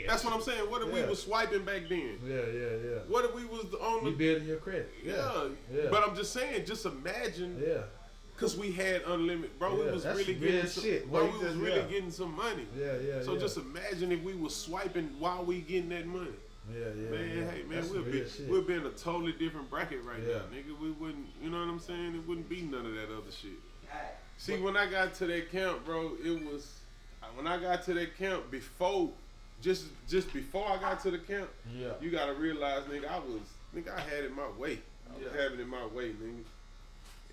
That's what I'm saying. What if we was swiping back then? Yeah. What if we was on the... You building your credit. Yeah. But I'm just saying, just imagine... Yeah. Because we had unlimited... Bro, we was really getting some... Shit. Bro, we was really getting some money. Yeah. So just imagine if we was swiping while we getting that money. Man, hey, man, we'll be in a totally different bracket right now, nigga. We wouldn't... You know what I'm saying? It wouldn't be none of that other shit. See, when I got to that camp, bro, it was... When I got to that camp, just before I got to the camp, you gotta realize, nigga, I had it my way. I was having it my way, nigga.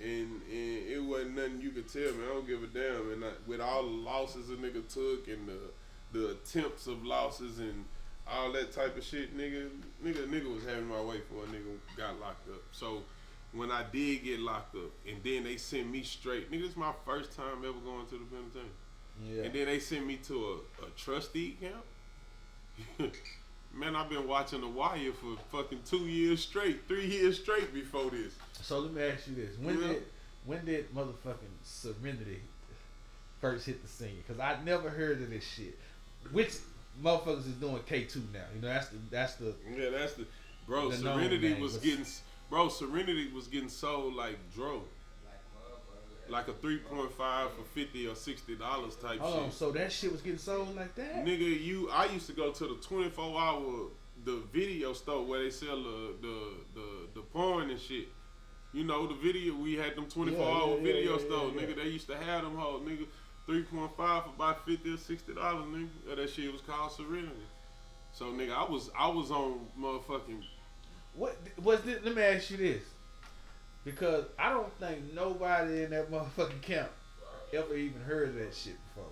And it wasn't nothing you could tell me. I don't give a damn. And with all the losses a nigga took and the attempts of losses and all that type of shit, nigga was having my way before a nigga got locked up. So when I did get locked up, and then they sent me straight, nigga, this is my first time ever going to the penitentiary. Yeah. And then they sent me to a trustee camp. Man, I've been watching The Wire for fucking 2 years straight, 3 years straight before this. So let me ask you this: when did motherfucking Serenity first hit the scene? Because I never heard of this shit. Which motherfuckers is doing K2 now? You know, that's the bro. The Serenity was getting sold like dro. Like a 3.5 for $50 or $60 type shit. Oh, so that shit was getting sold like that? Nigga, I used to go to the 24-hour the video store where they sell the porn and shit. You know, the video, we had them 24-hour video stores, nigga. They used to have them whole, nigga, 3.5 for about $50 or $60, nigga. That shit was called Serenity. So, nigga, I was on motherfucking... What was this? Let me ask you this. Because I don't think nobody in that motherfucking camp ever even heard of that shit before.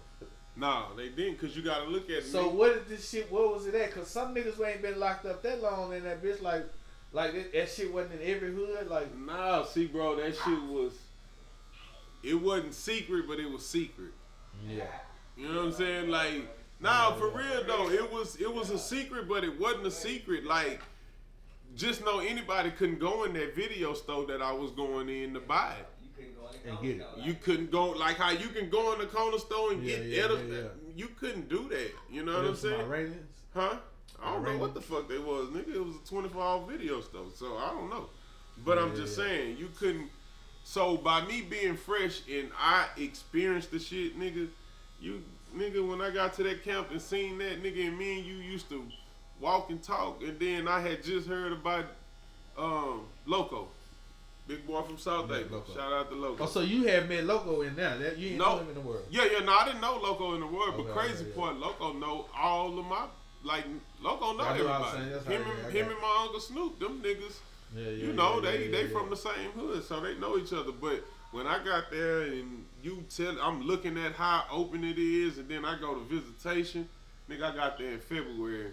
Nah, they didn't, because you got to look at it. So what is this shit, what was it at? Because some niggas who ain't been locked up that long in that bitch, like that shit wasn't in every hood. Like, nah, see, bro, that shit was, it wasn't secret, but it was secret. Yeah. You know what I'm saying? Like, nah, for real though, it was a secret, but it wasn't a secret. Like, just know anybody couldn't go in that video store that I was going in to buy it. And get it. You couldn't go, like how you can go in the corner store and get it. You couldn't do that. You know what I'm saying? Iranians? Huh? I don't know what the fuck they was, nigga. It was a 24-hour video store, so I don't know. But I'm just saying, you couldn't. So by me being fresh and I experienced the shit, nigga, when I got to that camp and seen that, nigga, and me and you used to walk and talk, and then I had just heard about Loco, big boy from South Day. Shout out to Loco. Oh, so you had met Loco in there? You ain't know him in the world? Yeah. No, I didn't know Loco in the world, but crazy part, Loco know all of my, like, Loco know everybody. Him and my Uncle Snoop, them niggas. You know, they from the same hood, so they know each other. But when I got there and I'm looking at how open it is, and then I go to visitation, nigga, I got there in February.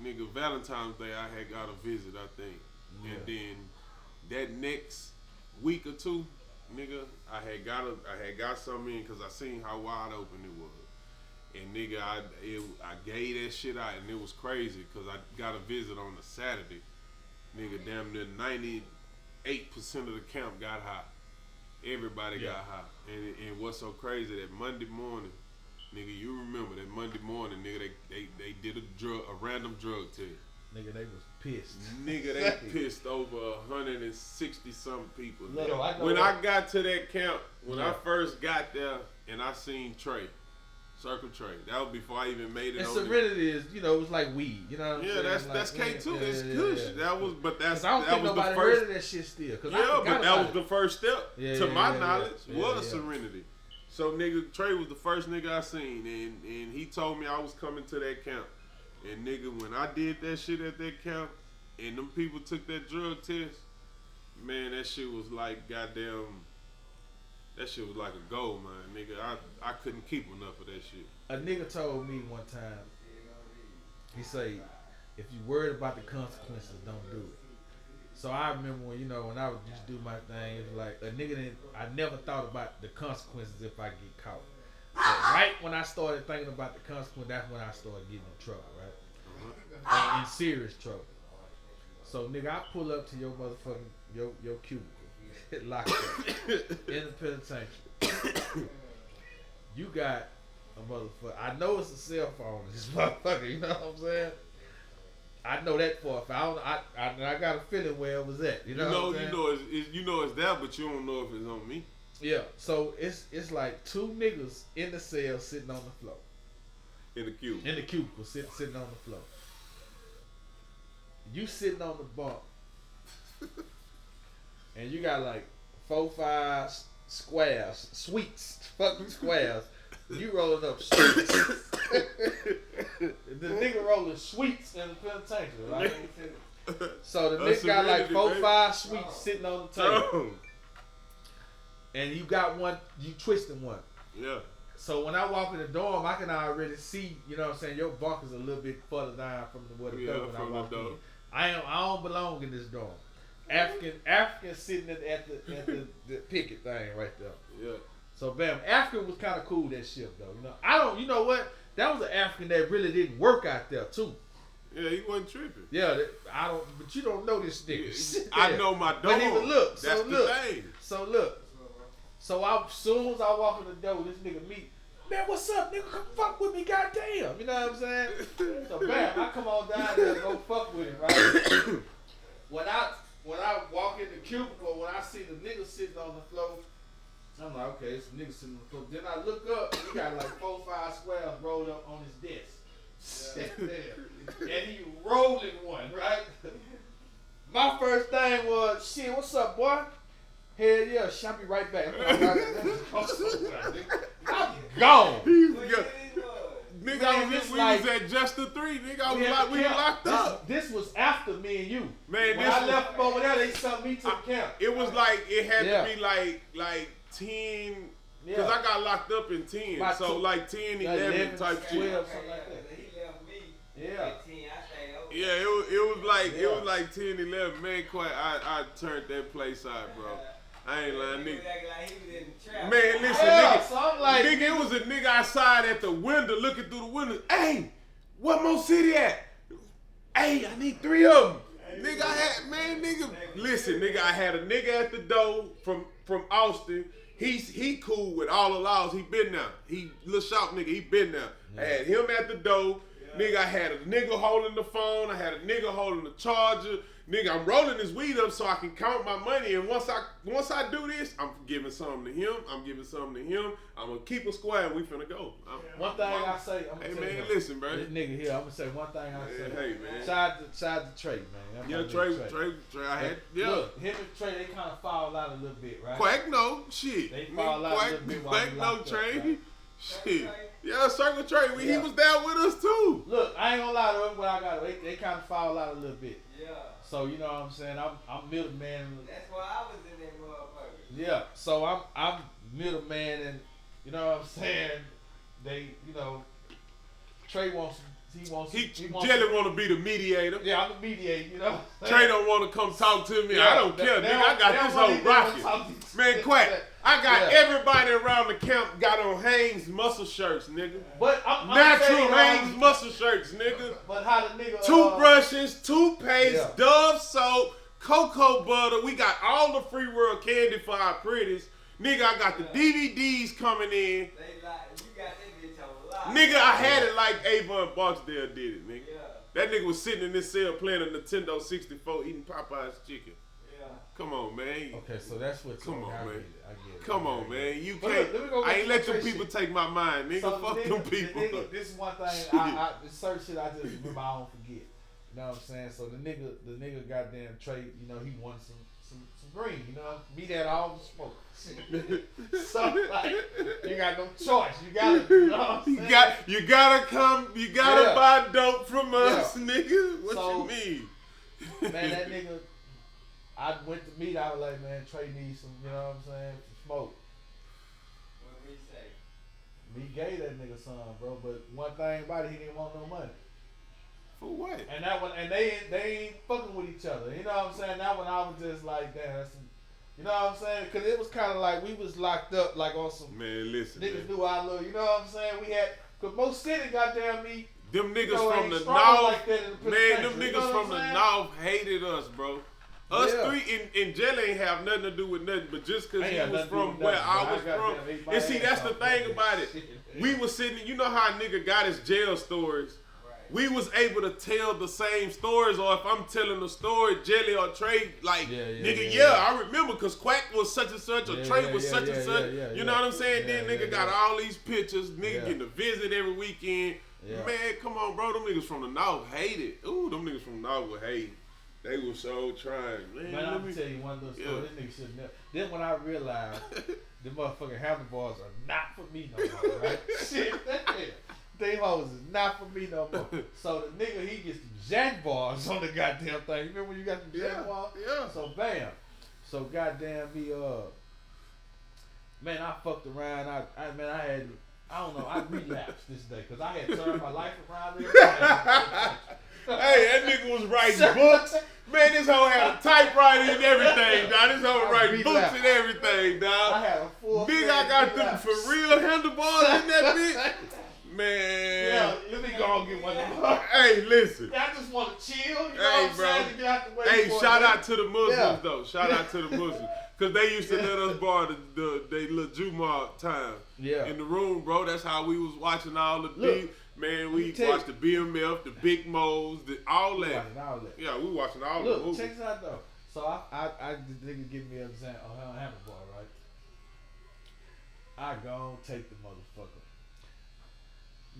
Nigga, Valentine's Day, I had got a visit, I think. Yeah. And then that next week or two, nigga, I had got something in because I seen how wide open it was. And nigga, I gave that shit out, and it was crazy because I got a visit on a Saturday. Nigga, damn near 98% of the camp got high. Everybody got high. And what's so crazy, that Monday morning, nigga, you remember that Monday morning, nigga, they did a random drug test. Nigga, they was pissed. Nigga, they pissed over 160 something people. Look, when I got to that camp, when I first got there, and I seen Trey. Circle Trey. That was before I even made it. And on Serenity is, you know, it's like weed. You know what I'm saying? That's like, K2. Yeah, It's yeah, Kush. yeah. That was, but that's I don't that think was nobody the first. heard of that shit still. Yeah, but that was the first step Yeah, to my yeah, knowledge yeah. was Yeah. Serenity. So nigga, Trey was the first nigga I seen, and he told me I was coming to that camp. And nigga, when I did that shit at that camp, and them people took that drug test, man, that shit was like goddamn. That shit was like a gold mine, nigga. I couldn't keep enough of that shit. A nigga told me one time, he say, if you worried about the consequences, don't do it. So I remember when, you know, when I would just do my thing, it was like a nigga didn't, I never thought about the consequences if I get caught. But right when I started thinking about the consequences, that's when I started getting in trouble, right? And in serious trouble. So nigga, I pull up to your motherfucking, your cubicle, locked up, in the penitentiary. You got a motherfucker. I know it's a cell phone, this motherfucker, you know what I'm saying? I know that for a fact. I got a feeling where it was at. You know what I'm saying? You know it's that, but you don't know if it's on me. Yeah. So it's like two niggas in the cell sitting on the floor. In the cubicle. In the cubicle, sitting on the floor. You sitting on the bunk, and you got like 4-5 squares, fucking squares. You rolling up sweets. The nigga rolling sweets in the penitentiary, right? So the nigga got like 4-5 sweets sitting on the table. And you got one, you twisting one. Yeah. So when I walk in the dorm, I can already see, you know what I'm saying, your bunk is a little bit further down from the door when I walk in. I don't belong in this dorm. African sitting at the picket thing right there. Yeah. So bam, African was kind of cool that shit though. You know what? That was an African that really didn't work out there too. Yeah, he wasn't tripping. Yeah, but you don't know this nigga. I know my dog. But even look, that's so the look, thing. So look. So as soon as I walk in the door, this nigga meet. Man, what's up, nigga? Come fuck with me, goddamn. You know what I'm saying? So bam, I come on down there and go fuck with him, right? When I walk in the cubicle, when I see the nigga sitting on the floor, I'm like, okay, it's a nigga sitting on the floor. Then I look up, he got like 4-5 squares rolled up on his desk. Yeah. And he rolling one, right? My first thing was, shit, what's up, boy? Hell yeah, I'll be right back. I'm gone. Nigga, we was at Just the 3. Nigga, we were locked up. This was after me and you. Man, when I left from over there, they sent me to the camp. It was like, it had to be like 10, because I got locked up in 10. So like 10, 11 type shit. 12, something like that. He left me. Yeah. 10, I stayed over. Yeah, it was like 10, 11. Man, quite, I turned that place out, bro. I ain't lying, nigga. Like he was in the trap. Man, listen, Yeah, nigga. so I'm like, Nigga, it was a nigga outside at the window looking through the window. Hey, what more city at? Hey, I need 3 of them. Nigga, listen, nigga, I had a nigga at the door from Austin. He cool with all the laws. He been there. He little shop nigga. He been there. I had him at the door. Nigga, I had a nigga holding the phone. I had a nigga holding the charger. Nigga, I'm rolling this weed up so I can count my money. And once I do this, I'm giving something to him. I'm giving something to him. I'm gonna keep a square and we finna go. One thing I say, I'm hey gonna man, listen, bro. This nigga here, I'm gonna say one thing I say. Hey man. Shout to Trey, man. Yeah, Trey. I had. Yeah. Look, him and Trey, they kind of fall out a little bit, right? Quack no, shit. They fall out a little bit while Quack we no, locked up, Trey. right? Shit. Yeah, Circle Trey. He was down with us too. Look, I ain't gonna lie to them, but I got they kind of fall out a little bit. Yeah. So you know what I'm saying? I'm middleman. That's why I was in that motherfucker. Yeah. So I'm middleman, and you know what I'm saying? They, you know, Trey wants. He Jelly want to be the mediator. Yeah, I'm the mediator, you know. Trey don't want to come talk to me. Yeah, I don't care, nigga. I got this whole rocket. Man, Quack, I got everybody around the camp got on Hanes muscle shirts, nigga. But I'm natural Hanes muscle shirts, nigga. But how the nigga toothbrushes, toothpaste, Dove soap, cocoa butter. We got all the free world candy for our pretties. Nigga, I got the DVDs coming in. They like, you got that bitch on live. Nigga, I had it like Avon Barksdale did it, nigga. Yeah. That nigga was sitting in this cell playing a Nintendo 64, eating Popeye's chicken. Yeah. Come on, man. Okay, so that's what. Come on, man. I get it. Come on, man. You But can't. look, I ain't let them people take my mind, nigga. So Fuck the them nigga, people. The nigga, this is one thing. This certain shit I just remember. I don't forget. You know what I'm saying? So the nigga, goddamn trade. You know, he won some green. You know, me that all the smoke. So like, you got no choice. You gotta. You know what I'm saying? You gotta come. You gotta buy dope from us, nigga. What you mean? Man, that nigga. I went to meet. I was like, man, Trey needs some. You know what I'm saying? Some smoke. What did he say? Me gave that nigga some, bro. But one thing about it, he didn't want no money. For what? And that one, and they ain't fucking with each other. You know what I'm saying? That one, I was just like, damn, that's some, you know what I'm saying? Because it was kind of like we was locked up, like on some. Man, listen. Niggas knew our little. You know what I'm saying? We had, because most city, goddamn me. Them niggas from the north, like man. Them niggas from the north hated us, bro. Us three in jail ain't have nothing to do with nothing, but just because he was from where I was from. And see, that's the thing about it. We was sitting, you know how a nigga got his jail stories. We was able to tell the same stories, or if I'm telling a story, Jelly or Trey, like, I remember, because Quack was such and such, or Trey was such and such. You know what I'm saying? Then nigga got all these pictures, nigga getting to visit every weekend. Man, come on, bro. Them niggas from the north hate it. Ooh, them niggas from the north would hate it. They was so trying. Man, I'm gonna tell you one little story. This nigga should never. Then when I realized the motherfucking handlebars are not for me no more, right? Shit, they hoes is not for me no more. So the nigga, he gets the Jaguars on the goddamn thing. You remember when you got the Jaguars? Yeah. So bam. So goddamn me, man, I fucked around. I don't know, I relapsed this day because I had turned my life around. Hey, that nigga was writing books. Man, this hoe had a typewriter and everything, dog. This hoe writing books and everything, dog. I had a full. Nigga, I got them for real handlebars in that bitch. Man. Yeah, let me go and get one of them. Hey, listen. I just want to chill. You know what I'm saying? To get out the way. Hey, shout out to the Muslims, though. Shout out to the Muslims. Because they used to let us borrow they little Jumu'ah time in the room, bro. That's how we was watching all the beats. Man, we watched the BMF, the Big Mo's, all that. Yeah, we watching all the movies. Check this out, though. So I the nigga give me an example. I have a bar, right? I go take the motherfucker.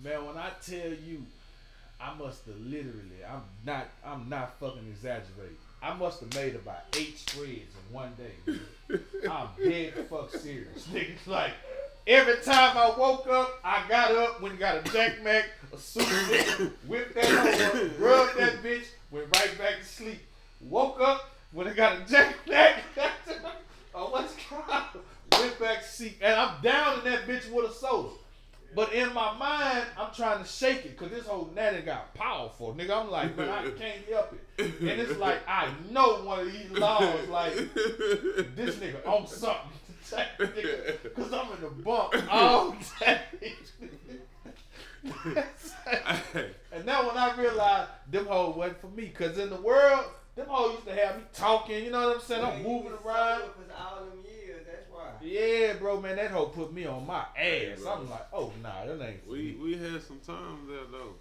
Man, when I tell you, I must have literally, I'm not fucking exaggerating. I must have made about 8 spreads in one day. I'm dead fuck serious. Niggas like, every time I woke up, I got up, when got a Jack Mac, a suit, whipped that hoe up, rubbed that bitch, went right back to sleep. Woke up, when I got a Jack Mac, went back to sleep. And I'm down in that bitch with a soda. But in my mind, I'm trying to shake it because this whole natty got powerful, nigga. I'm like, man, I can't help it. And it's like, I know one of these laws, like, this nigga on something. Because I'm in the bunk all day. And now when I realized them hoes wasn't for me, because in the world, them hoes used to have me talking, you know what I'm saying? I'm moving around. All them years, that's why. Yeah, bro, man, that hoe put me on my ass. I'm like, oh, nah, that ain't for me. We had some times there, though.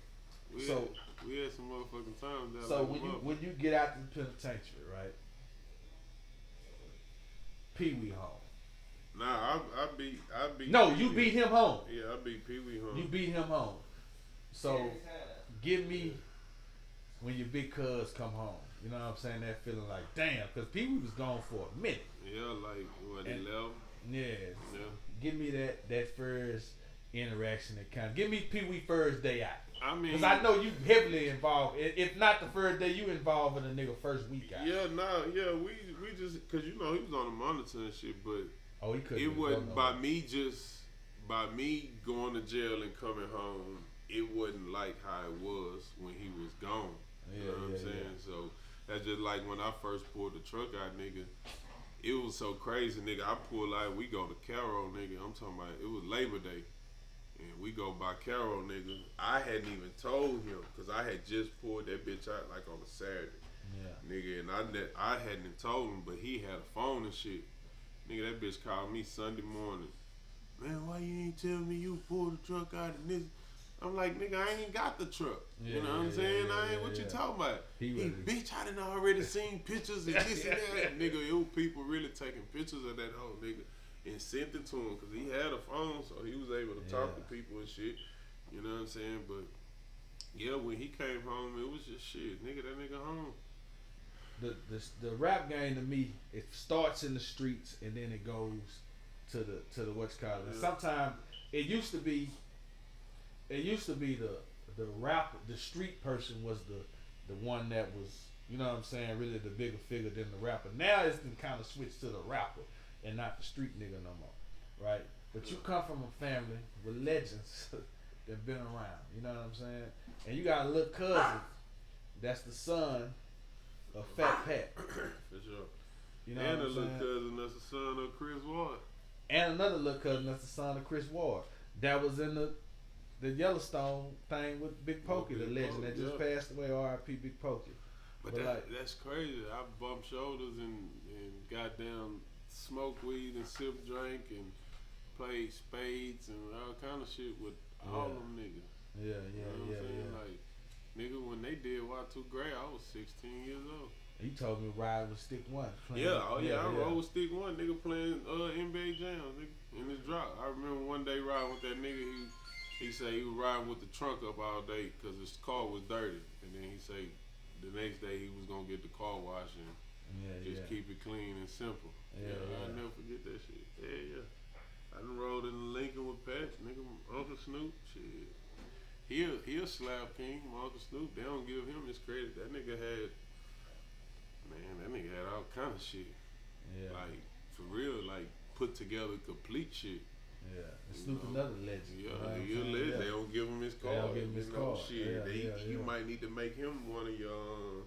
We had some motherfucking times there. So when you get out the penitentiary, right? Pee Wee home. Nah, I beat. No, you beat him home. Yeah, I beat Pee Wee home. You beat him home. So give me when your big cuz come home. You know what I'm saying? That feeling like, damn, because Pee Wee was gone for a minute. Yeah, like what, 11? Yeah. Give me that first interaction that kind of give me Pee Wee first day out. I mean, because I know you heavily involved. If not the first day, you involved in a nigga first week out. Yeah, we just because he was on the monitor and shit, but he couldn't. It wasn't by me going to jail and coming home. It wasn't like how it was when he was gone. You know what I'm saying? So that's just like when I first pulled the truck out, nigga. It was so crazy, nigga. I pulled out, we go to Carroll, nigga. I'm talking about, it was Labor Day. And we go by Carroll, nigga. I hadn't even told him, because I had just pulled that bitch out like on a Saturday. Yeah. Nigga, and I hadn't told him, but he had a phone and shit. Nigga, that bitch called me Sunday morning. Man, why you ain't tell me you pulled the truck out and this? I'm like, nigga, I ain't got the truck. Yeah, you know what I'm saying? I ain't what you talking about. He bitch, I done already seen pictures and this and that. Nigga, it was people really taking pictures of that whole nigga and sent it to him because he had a phone, so he was able to talk to people and shit. You know what I'm saying? But yeah, when he came home, it was just shit. Nigga, that nigga home. The rap game to me, it starts in the streets and then it goes to the what's called. And sometimes it used to be the rapper, the street person was the one that was, you know what I'm saying, really the bigger figure than the rapper. Now it's been kind of switched to the rapper and not the street nigga no more, right? But you come from a family with legends that been around, you know what I'm saying? And you got a little cousin that's the son of Fat Pat. For sure. You know and what a I'm little saying? cousin that's the son of Chris Ward. And another little cousin that's the son of Chris Ward. That was in the Yellowstone thing with Big Pokey, the legend that just passed away, R.I.P. Big Pokey. But that's crazy. I bumped shoulders and goddamn smoked weed and sipped drink and played spades and all kind of shit with all them niggas. Yeah. You know what I'm saying? Like, nigga, when they did Y2 Gray, I was 16 years old. He told me ride with Stick One. I rode with Stick One, nigga playing NBA Jams in his drop. I remember one day riding with that nigga. He said he was riding with the trunk up all day because his car was dirty, and then he said the next day he was gonna get the car washed and just keep it clean and simple. I'll never forget that shit. I done rode in the Lincoln with Pat, nigga, Uncle Snoop, shit. He a slap king, Uncle Snoop. They don't give him his credit. That nigga had all kind of shit. Yeah. Like, for real, like, put together complete shit. Yeah. Snoop another legend. Yeah, he a legend. Yeah. They don't give him his card. They don't give him his card. Shit. You might need to make him one of your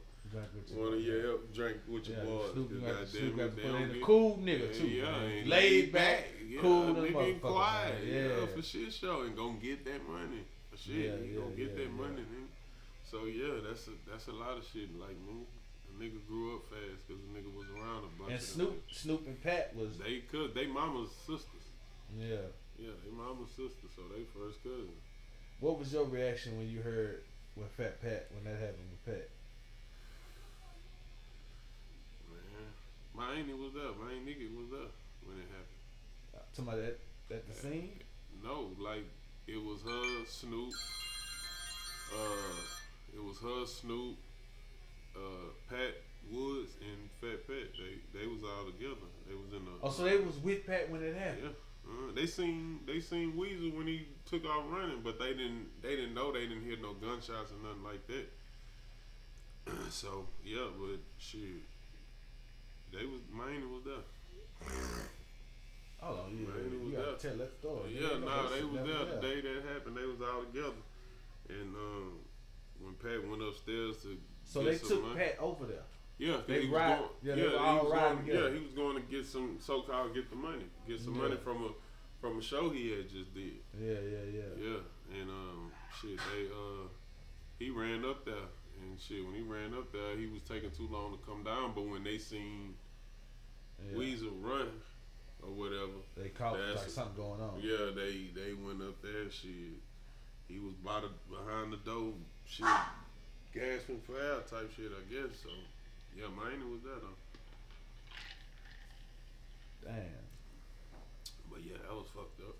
drink with your boys. Snoop got to put in a cool nigga too. Man. Laid back, cool nigga and quiet. Yeah, for shit show and gonna get that money. Shit, he gonna get that money, nigga. So yeah, that's a lot of shit. Like, man, a nigga grew up fast because the nigga was around a bunch. And Snoop and Pat was they mama's sisters. Yeah, they mama's sisters, so they first cousins. What was your reaction when you heard when that happened with Pat? Man, my auntie was up. My nigga was up when it happened. Somebody at the scene? No, like it was her, Snoop. Pat Woods and Fat Pat. They was all together. They was in the. Oh, so they was with Pat when it happened. Yeah. They seen Weezer when he took off running, but they didn't know, they didn't hear no gunshots or nothing like that. So yeah, but shit, Miami was there. Hold on, you gotta tell that story. They was there the day that happened. They was all together, and when Pat went upstairs to they took money. Pat over there. Yeah, they ride. They were all riding together. Yeah, he was going to get some get the money, get some money from a show he had just did. Yeah, and shit, he ran up there, and shit, when he ran up there, he was taking too long to come down. But when they seen Weezer run or whatever, they caught like something going on. Yeah, they went up there. Shit, he was behind the door. Shit, gasping for air type shit, I guess. So. Yeah, mine was that though. Damn. But yeah, that was fucked up.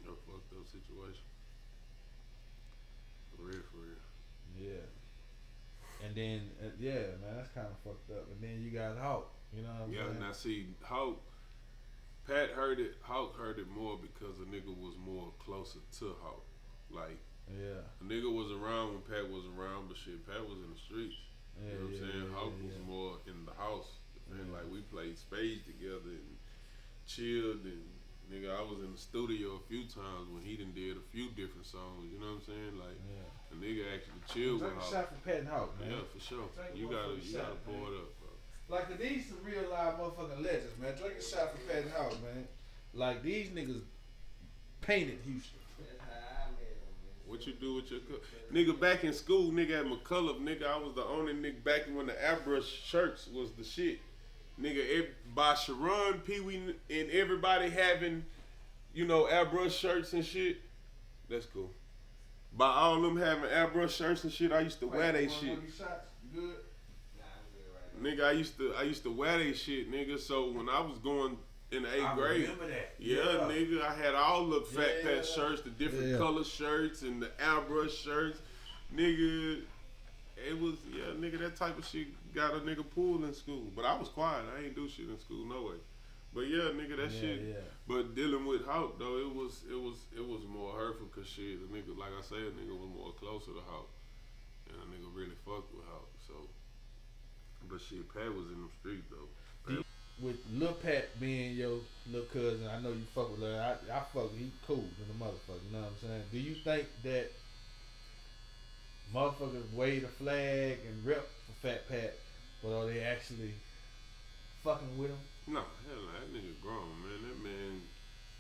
Fucked up situation. For real. Yeah. And then, man, that's kind of fucked up. And then you got Hawk. You know what I'm saying? Yeah, now see, Hawk heard it more because the nigga was more closer to Hawk. Like, a nigga was around when Pat was around, but shit, Pat was in the streets. You know what I'm saying? Hawk was more in the house. And like we played spades together and chilled and nigga, I was in the studio a few times when he done did a few different songs, you know what I'm saying? Like a nigga actually chilled with Hawk. Shot for Pat and Hawk, man. Yeah, for sure. You gotta pour it up, bro. Like these some real live motherfucking legends, man. Drink a shot for Pat and Hawk, man. Like these niggas painted Houston. What you do with your nigga back in school, nigga at McCullough, nigga, I was the only nigga back when the airbrush shirts was the shit. Nigga, by Sharon, Pee Wee, and everybody having, airbrush shirts and shit. That's cool. by all them having airbrush shirts and shit, I used to wear they shit. You good? Nigga, I used to wear they shit, nigga. So when I was going in the 8th grade, remember that. yeah, nigga, I had all the fat patch shirts, the different color shirts, and the airbrush shirts, nigga. It was nigga. That type of shit got a nigga pulled in school, but I was quiet. I ain't do shit in school, no way. But nigga, that shit. Yeah. But dealing with Hawk though, it was more hurtful cause shit. The nigga, like I said, a nigga was more closer to Hawk, and a nigga really fucked with Hawk. So, but shit, Pat was in the streets though. With Lil Pat being your little cousin, I know you fuck with her. I fuck with him. He cool than a motherfucker. You know what I'm saying? Do you think that motherfuckers wave a flag and rep for Fat Pat, but are they actually fucking with him? No, hell no, that nigga grown, man. That man,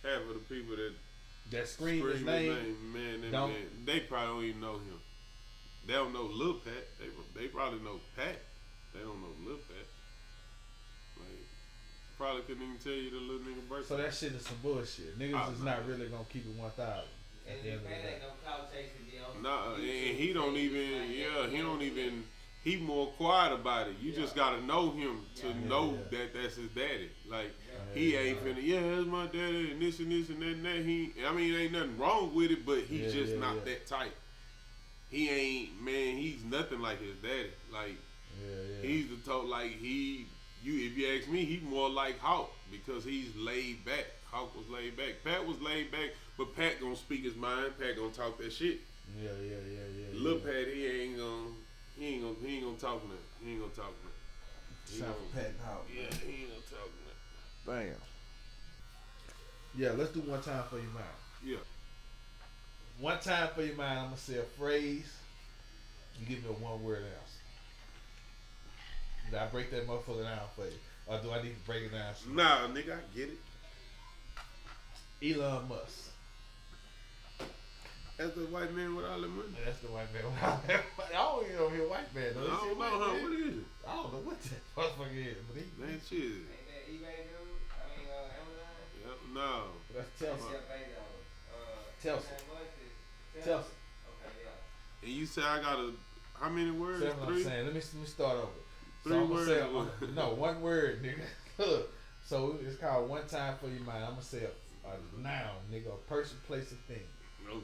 half of the people that scream his name, man, they probably don't even know him. They don't know Lil Pat. They probably know Pat. They don't know Lil Pat. Like, probably couldn't even tell you the little nigga birthday. So that shit is some bullshit. Niggas is not really gonna keep it 1,000. And then Pat ain't no clout chaser. Nah, and he don't even. He more quiet about it. You just gotta know him to know that that's his daddy. Like he ain't finna. That's my daddy, and this and this and that and that. Ain't nothing wrong with it, but he's just not that type. He ain't, man. He's nothing like his daddy. Like he's the if you ask me, he more like Hawk because he's laid back. Hawk was laid back. Pat was laid back, but Pat gonna speak his mind. Pat gonna talk that shit. Yeah. Lil Pat, he ain't gonna talk nothing. He ain't gonna talk nothing. Shout out Pat and Hawk. Yeah, he ain't gonna talk nothing. Bam. Yeah, let's do one time for your mind. Yeah. One time for your mind, I'm gonna say a phrase. You give me a one-word answer. Did I break that motherfucker down for you? Or do I need to break it down? Nah, nigga, I get it. Elon Musk. That's the white man with all the money. That's the white man with all the money. I don't even know if he's a white man though. I don't know, huh? What is it? I don't know what that motherfucker is, but he... Man, shit. Ain't that eBay dude? Amazon? Yep, no. That's Telsa. Telsa. Telsa. Okay, yeah. And you say I got how many words? That's what 3? I'm saying. Let me start over. So 3 I'm gonna say words. no, one word, nigga. Look. So it's called one time for your mind. I'm gonna say a noun, nigga, a person, place, a thing. Okay.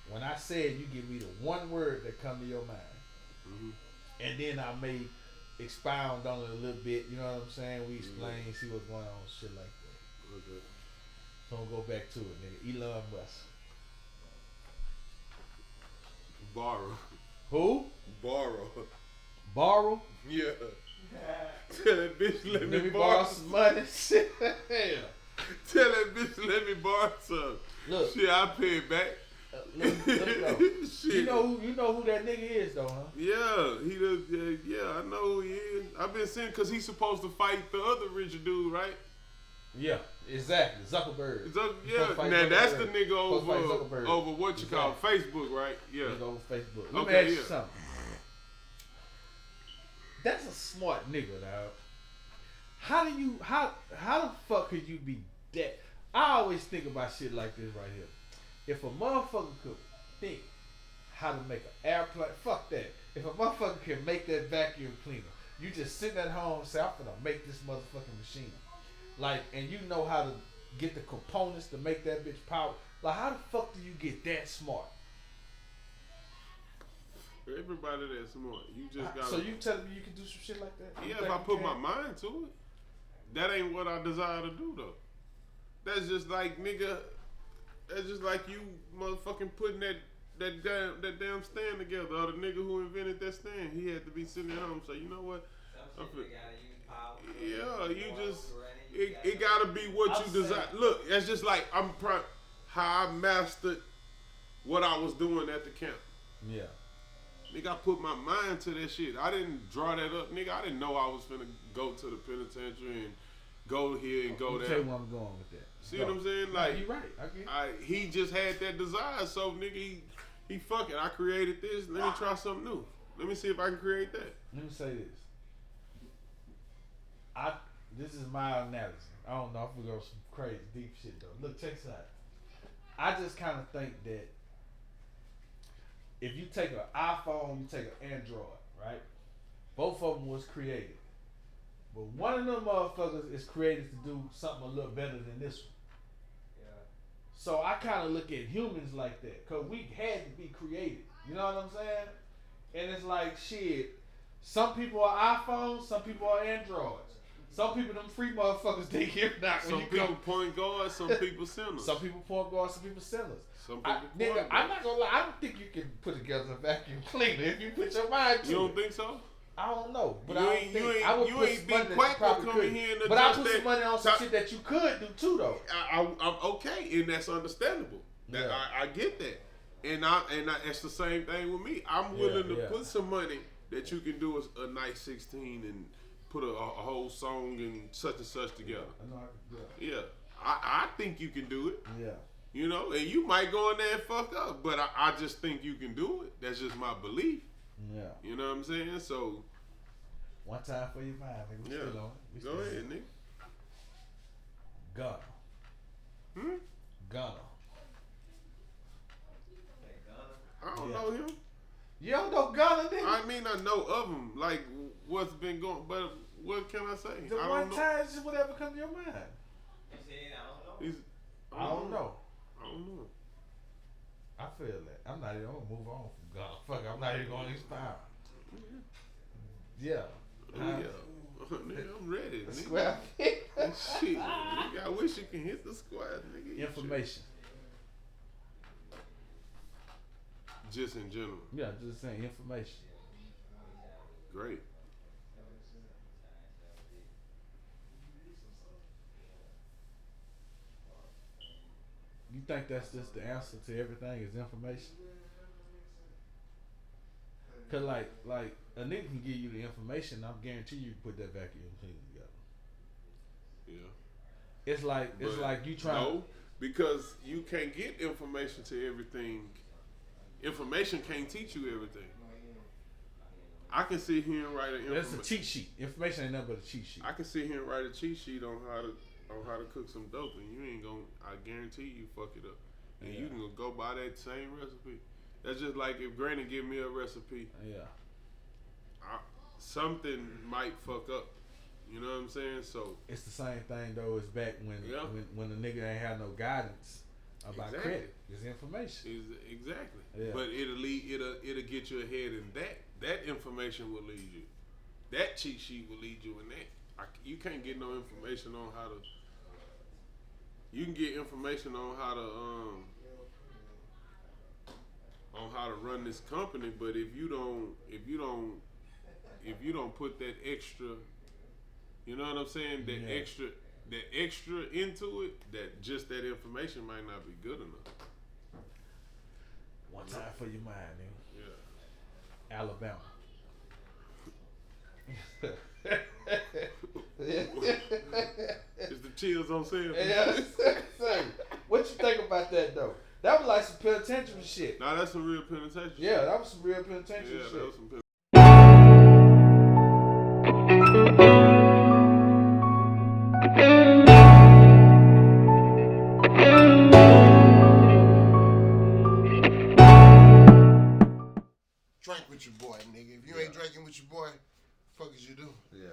When I say it, you give me the one word that come to your mind. Mm-hmm. And then I may expound on it a little bit. You know what I'm saying? We explain, see what's going on, shit like that. Okay. So I'm gonna go back to it, nigga. Elon Musk. Borrow. Who? Borrow. Borrow? Yeah. Tell that bitch let me borrow some money. Shit. Tell that bitch let me borrow some. Look. Shit, I pay it back. Look though. Shit. You know who that nigga is though, huh? Yeah, he does. Yeah, I know who he is. I've been seeing because he's supposed to fight the other rich dude, right? Yeah, exactly. Zuckerberg. Now that's the nigga over what you call Facebook, right? Yeah. Nigga over Facebook. Let me Okay, ask you something. That's a smart nigga, dog. How the fuck could you be that? I always think about shit like this right here. If a motherfucker could think how to make an airplane, fuck that. If a motherfucker can make that vacuum cleaner, you just sitting at home and say, I'm gonna make this motherfucking machine. Like, and you know how to get the components to make that bitch power. Like, how the fuck do you get that smart? Everybody that's smart. You just got. So you telling me you can do some shit like that? Yeah, if I put my mind to it. That ain't what I desire to do though. That's just like nigga. That's just like you motherfucking putting that damn stand together. Or the nigga who invented that stand, he had to be sitting at home. So you know what? Yeah, you just it gotta be what you desire. Look, that's just like how I mastered what I was doing at the camp. Yeah. Nigga, I put my mind to that shit. I didn't draw that up. Nigga, I didn't know I was finna go to the penitentiary and go here and go there. Tell you where I'm going with that. See what I'm saying? Like, you right. I get it. He just had that desire. So, nigga, he fuck it. I created this. Let me try something new. Let me see if I can create that. Let me say this. This is my analysis. I don't know if we go some crazy deep shit though. Look, check this out. I just kind of think that if you take an iPhone, you take an Android, right? Both of them was created. But one of them motherfuckers is created to do something a little better than this one. Yeah. So I kind of look at humans like that, cause we had to be created. You know what I'm saying? And it's like shit. Some people are iPhones, some people are Androids. Some people, them free motherfuckers, they hear not when Some you people come. point guards, some people sinners. Some people point guards, some people sellers. Some people Nigga, point I'm guards. not gonna lie. I don't think you can put together a vacuum cleaner if you put your mind to You it. don't think so? I don't know, but You I don't ain't- think you ain't- I would you put ain't some been money that you quack probably for coming could. here and But I adjust put some that money on some top- shit that you could do too, though. I'm okay, and that's understandable. That Yeah. I get that, and it's the same thing with me. I'm willing to put some money that you can do a nice 16 and put a whole song and such together. I know I could do Yeah, I think you can do it. it. Yeah. You know, and you might go in there and fuck up, but I just think you can do it. That's just my belief. Yeah. You know what I'm saying? So One time for your mind, nigga. We yeah, still on it. We go still ahead, on it. nigga. Gunna. Gunna. I don't Yeah. know him. You don't know Gunna, nigga? I mean, I know of him, like what's been going, but what can I say? The I one don't know. time, it's just whatever come to your mind. He's, I don't know. I don't know. I feel that. I'm not even gonna move on from Gunna. Fuck, I'm not even gonna expound. Yeah. Nigga, I'm ready. Nigga. Square. Shit, nigga, I wish you can hit the square, nigga. Information. Just in general. Yeah, just saying information. Great. You think that's just the answer to everything is information? Cause like a nigga can give you the information, I'm guarantee you can put that vacuum cleaner together. Yeah. It's like you trying. No, because you can't get information to everything. Information can't teach you everything. I can sit here and write an That's a cheat sheet. Information ain't nothing but a cheat sheet. I can sit here and write a cheat sheet on how to cook some dope, and you ain't gonna. I guarantee you fuck it up, and you can go buy that same recipe. That's just like if Granny give me a recipe. Yeah. Something might fuck up. You know what I'm saying? So It's the same thing though as back when the nigga ain't had no guidance about Exactly. credit. It's information. exactly. Yeah. But it'll get you ahead, and that information will lead you. That cheat sheet will lead you in that. You can't get no information on how to. You can get information on how to run this company, but if you don't put that extra, you know what I'm saying? That extra into it, that information might not be good enough. One time for your mind, nigga. Yeah. Alabama. Is the chills on sale? Yeah. Say, what you think about that though? That was like some penitentiary shit. Nah, that's some real penitentiary. Yeah, that was some real penitentiary Yeah, shit. that was some penitentiary. Drink with your boy, nigga. If you ain't drinking with your boy, fuck is you do? Yeah.